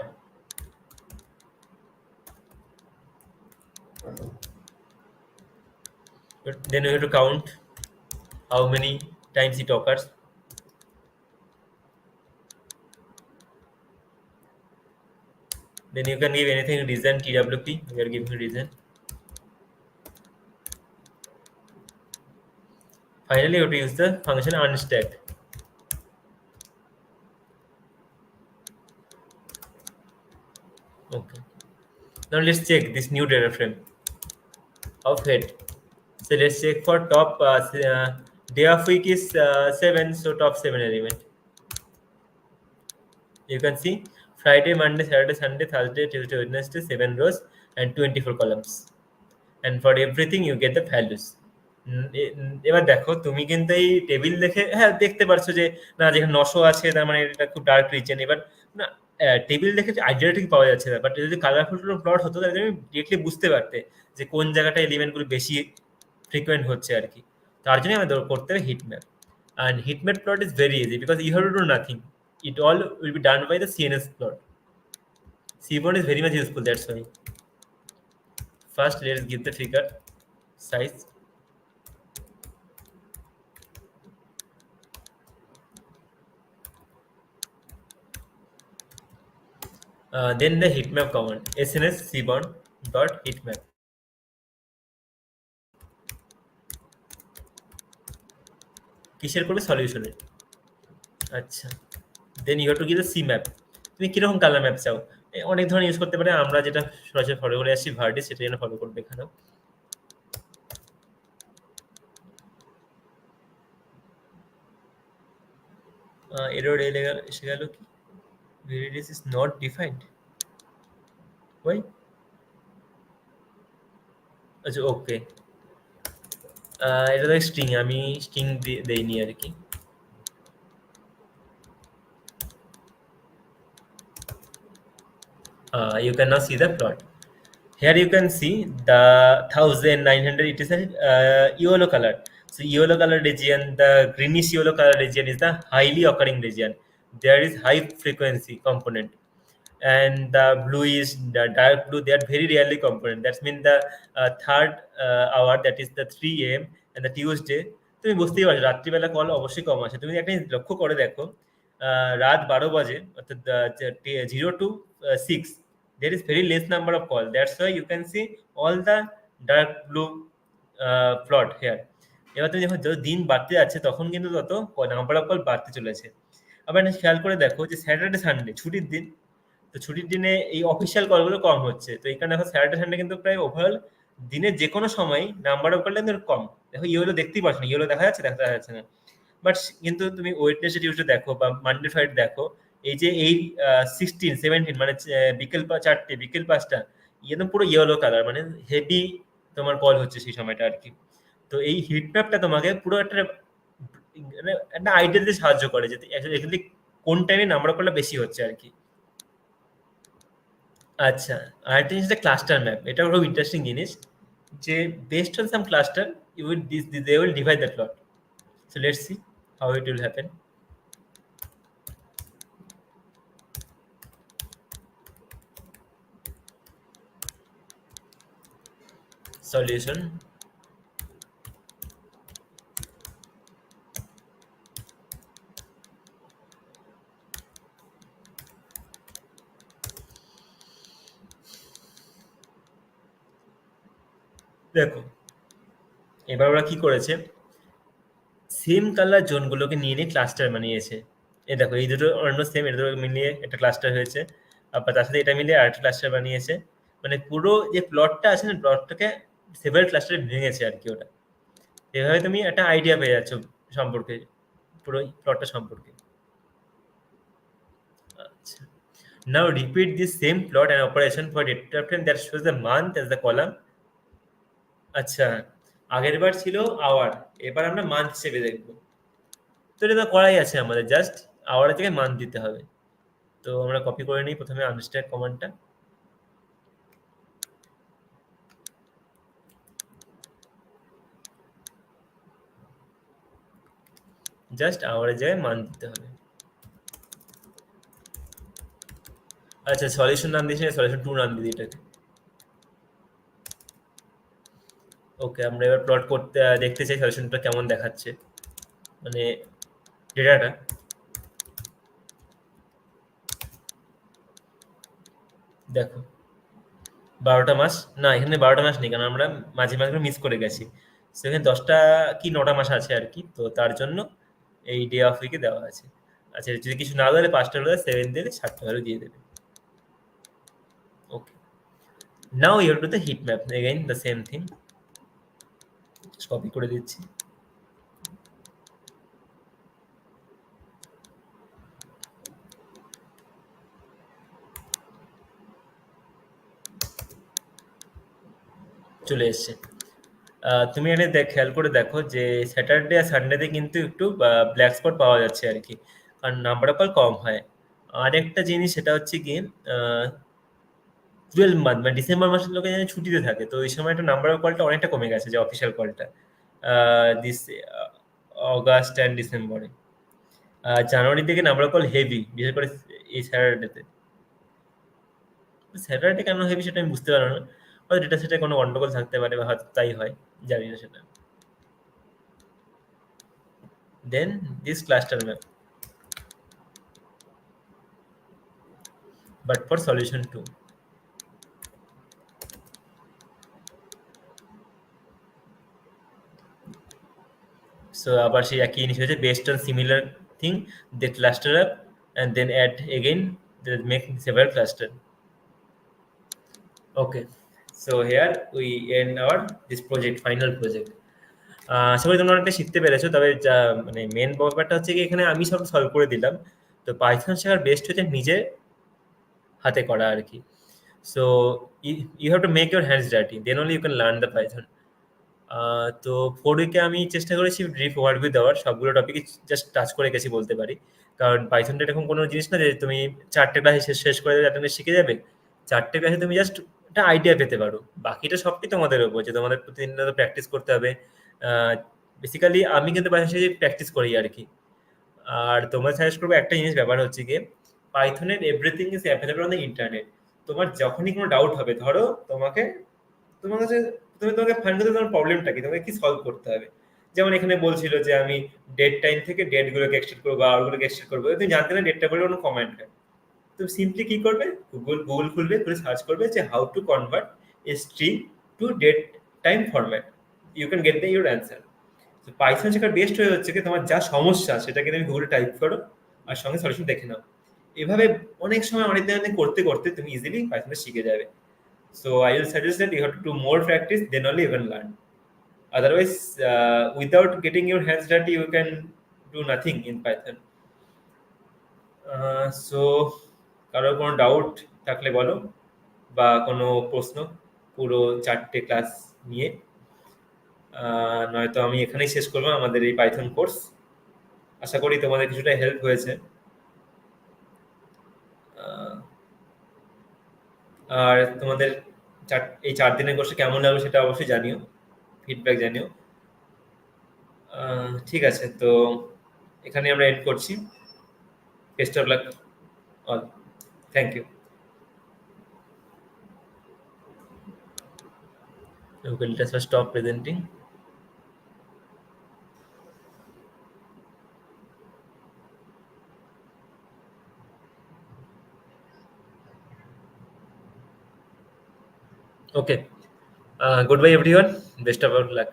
Then we have to count how many times it occurs. Then you can give anything reason TWP. We are giving reason. Finally, you have to use the function unstack. Okay. Now let's check this new data frame of head. So let's check for top day of week is 7, so top 7 element. You can see Friday, Monday, Saturday, Sunday, Thursday, Tuesday, Wednesday, 7 rows and 24 columns. And for everything you get the values. এবার দেখো তুমি কিন্তু এই table দেখে হ্যাঁ দেখতে পারছো যে না যেখানে 900 আছে তার মানে এটা খুব ডার্ক রিজন। এবার না টেবিল দেখে আইডিয়া ঠিক পাওয়া যাচ্ছে না, বাট যদি কালারফুল প্লট হতো তাহলে তুমি ডিরেক্টলি বুঝতে পারতে যে কোন জায়গাটা এলিমেন্টগুলো বেশি ফ্রিকোয়েন্ট হচ্ছে আর কি। তার জন্য আমাদের করতে হবে hit map. And heat map plot is very easy because you have to do nothing. It all will be done by the CNS plot. Seaborn is very much useful, that's why. First, let's give the figure size. Then the heat map command sns seaborn dot heat map. কিসের করবে সলিউশনের। আচ্ছা, then you have to give the C map. তুমি কিরকম colour map চাও, অনেক ধরনের use করতে পারে। আমরা যেটা সরাসরি ফলো করে আসছি ভার্ডি, সেটা যেন ফলো করবে এখানেও। এরর এসে গেল কি, variance is not defined. Why? আচ্ছা ওকে, এটা তো স্ট্রিং, আমি স্ট্রিং দেইনি আর কি। You can now see the plot. Here you can see the 1900, it is a yellow color. So yellow color region, the greenish yellow color region is the highly occurring region. There is high frequency component. And the blue is the dark blue, they are very rarely component. That means the third hour, that is the 3 AM and the Tuesday, তুমি বুঝতেই পারছো রাত্রিবেলা call অবশ্যই কম আসে। তুমি একটা লক্ষ্য করে দেখো, রাত 12 বাজে অর্থাৎ 0 to 6 there is very less number of call. That's why you can see all the dark blue plot here. এবার তুমি যখন যত দিন বাড়তে যাচ্ছে তখন কিন্তু তত নাম্বার অফ কল বাড়তে চলেছে। আবার খেয়াল করে দেখো যে স্যাটারডে সানডে ছুটির দিন, তো ছুটির দিনে এই অফিসিয়াল কলগুলো কম হচ্ছে। তো এখানে দেখো স্যাটারডে সানডে কিন্তু প্রায় ওভারঅল দিনের যে কোনো সময় নাম্বার অফ কলটা কিন্তু কম। দেখো ইয়েলো দেখতেই পাচ্ছ না, ইয়েলো দেখা যাচ্ছে, দেখা যাচ্ছে না। বাট কিন্তু তুমি ওয়েডনেসডে টিউসডে দেখো বা মানডে ফ্রাইডে দেখো, এই যে এই 16 17 মানে বিকেল 4টে বিকেল 5টা, একদম পুরো ইয়েলো কালার, মানে হেভি তোমার কল হচ্ছে সেই সময়টা আর কি। তো এই হিট ম্যাপটা তোমাকে পুরো একটা আইডিয়া দিতে সাহায্য করে যে এক্স্যাক্টলি কোন টাইমে নাম্বার কলটা বেশি হচ্ছে আর কি। আচ্ছা, আরেকটা জিনিস ক্লাস্টার ম্যাপ, এটা খুব ইন্টারেস্টিং জিনিস যে based on some cluster you will they will divide the plot. So let's see how it will happen. Solution, দেখো এবার ওরা কি করেছে, সেম কালার জোনগুলোকে নিয়ে নিয়ে ক্লাস্টার বানিয়েছে। এই দেখো এই দুটো অন্য সেম, এটা দুটো মিলিয়ে একটা ক্লাস্টার হয়েছে, আবার তার সাথে এটা মিলিয়ে আরেকটা ক্লাস্টার বানিয়েছে। মানে পুরো যে প্লটটা আছে না, প্লটটাকে সেভারাল ক্লাস্টারে ভেঙেছে আর কি ওটা। এভাবে তুমি একটা আইডিয়া পেয়ে যাচ্ছ সম্পর্কে, পুরো প্লটটা সম্পর্কে। আচ্ছা, now repeat this same plot and operation for data frame that shows the month as the column. আচ্ছা, আগের বার ছিল আওয়ার, এবার আমরা মান্থ হিসেবে দেখবো। তো এটা তো করাই আছে আমাদের, জাস্ট আওয়ার থেকে মান্থ দিতে হবে। তো আমরা কপি করে নিই প্রথমে আনস্ট্যাক কমান্ডটা, জাস্ট আওয়ারের জায়গায় মান্থ দিতে হবে। আচ্ছা, সলিউশন নাম দিয়েছি, সলিউশন 2 নাম দিই এটাকে। ওকে, আমরা এবার প্লট করতে দেখতে চাই সলিউশনটা কেমন দেখাচ্ছে, মানে ডেটাটা। দেখো 12টা মাস, না এখানে 12টা মাস নেই, কারণ আমরা মাঝে মাঝে মিস করে গেছি। সেখানে 10টা কি 9টা মাস আছে আর কি, তো তার জন্য এই ডে অফ উইকে দেওয়া আছে। আচ্ছা, যদি কিছু না ধরে 5টা হলে 7 দিলে 7টা হলে দিয়ে দেবে। Okay, now you to the heat map, again the same thing, copy করে দিচ্ছি। চলে এসছে। তুমি এখানে খেয়াল করে দেখো যে স্যাটারডে আর সানডেতে কিন্তু একটু ব্ল্যাক স্পট পাওয়া যাচ্ছে আর কি, কারণ নাম্বার অফ কল কম হয়। আর একটা জিনিস সেটা হচ্ছে কি 12 মান্থ মানে ডিসেম্বর মাসের লোকে যেন ছুটিতে থাকে, তো এই সময় একটা নাম্বার অফ কলটা অনেকটা কমে গেছে, যে অফিসিয়াল কলটা দিস অগাস্ট অ্যান্ড ডিসেম্বরে। জানুয়ারি থেকে নাম্বার অফ কল হেভি, বিশেষ করে এই স্যাটারডেতে। স্যাটারডে কেন হেভি সেটা আমি বুঝতে পারলাম না, হয়তো ডেটা সেটে কোনো গন্ডগোল থাকতে পারে, বা হয়তো তাই হয়, জানি না সেটা। Then this cluster map, but for solution 2. So আবার সেই একই জিনিস হয়েছে, based on similar thing they cluster up and then add again, they make several cluster. Okay, so here we end our this project, final project. আশা করি তোমরা অনেকটা শিখতে পেরেছো, তবে যা মানে মেন ব্যাপারটা হচ্ছে কি এখানে আমি সব সলভ করে দিলাম। তো পাইথন শেখার বেস্ট হচ্ছে নিজে হাতে করা আর কি। So you have to make your hands dirty, then only you can learn the Python. তো 4 উইকে আমি চেষ্টা করেছি ব্রিফ ওভারভিউ দেওয়ার, সবগুলো টপিকই জাস্ট টাচ করে গেছি বলতে পারি। কারণ পাইথনটা এরকম কোনো জিনিস না যে তুমি 4টে ক্লাসে শেষ শেষ করে দেবে, একটা শিখে যাবে। 4টে ক্লাসে তুমি জাস্ট একটা আইডিয়া পেতে পারো, বাকিটা সবটাই তোমাদের উপর, যে তোমাদের প্রতিদিন প্র্যাকটিস করতে হবে। বেসিক্যালি আমি কিন্তু পাইথন শিখে প্র্যাকটিস করি আর কি। আর তোমার সাজেস্ট করবো একটা জিনিস, ব্যাপার হচ্ছে গিয়ে পাইথনের everything is available on the internet. তোমার যখনই কোনো ডাউট হবে, ধরো তোমাকে, তোমার কাছে, তোমাকে ফাইন্ড করতে তোমার প্রবলেমটা কি, তোমাকে কি সলভ করতে হবে। যেমন এখানে বলছিল যে আমি ডেট টাইম থেকে ডেট গুলোকে এক্সটেন্ড করবো, আওয়ারগুলোকে এক্সটেন্ড করবো, তুমি জানতে না ডেটটা বলে কোনো কমান্ড হয়। তুমি সিম্পলি কি করবে, গুগল খুলবে, খুলে সার্চ করবে যে how to convert a string to date time format, you can get the your answer. তো পাইথন শেখার বেস্ট হয়ে হচ্ছে কি তোমার যা সমস্যা সেটাকে তুমি গুগলে টাইপ করো আর সঙ্গে সলিউশন দেখে নাও। এভাবে অনেক সময় অনেক দিন করতে করতে তুমি ইজিলি পাইথনটা শিখে যাবে। So I will suggest that you have to do more practice, then only you can learn. Otherwise, without getting your hands dirty, you can do nothing in Python. So কারোর কোনো ডাউট থাকলে বলো, বা কোনো প্রশ্ন পুরো 4টে ক্লাস নিয়ে। নয়তো আমি এখানেই শেষ করবো আমাদের এই পাইথন কোর্স। আশা করি তোমাদের কিছুটা হেল্প হয়েছে। আহ, আর তোমাদের এই 4 দিনের কোর্সে কেমন লাগলো সেটা অবশ্যই জানিও, ফিডব্যাক জানিও। ঠিক আছে, তো এখানে আমরা এড করছি। Best of luck all, thank you. Okay, let us stop presenting. Okay, goodbye everyone, best of luck.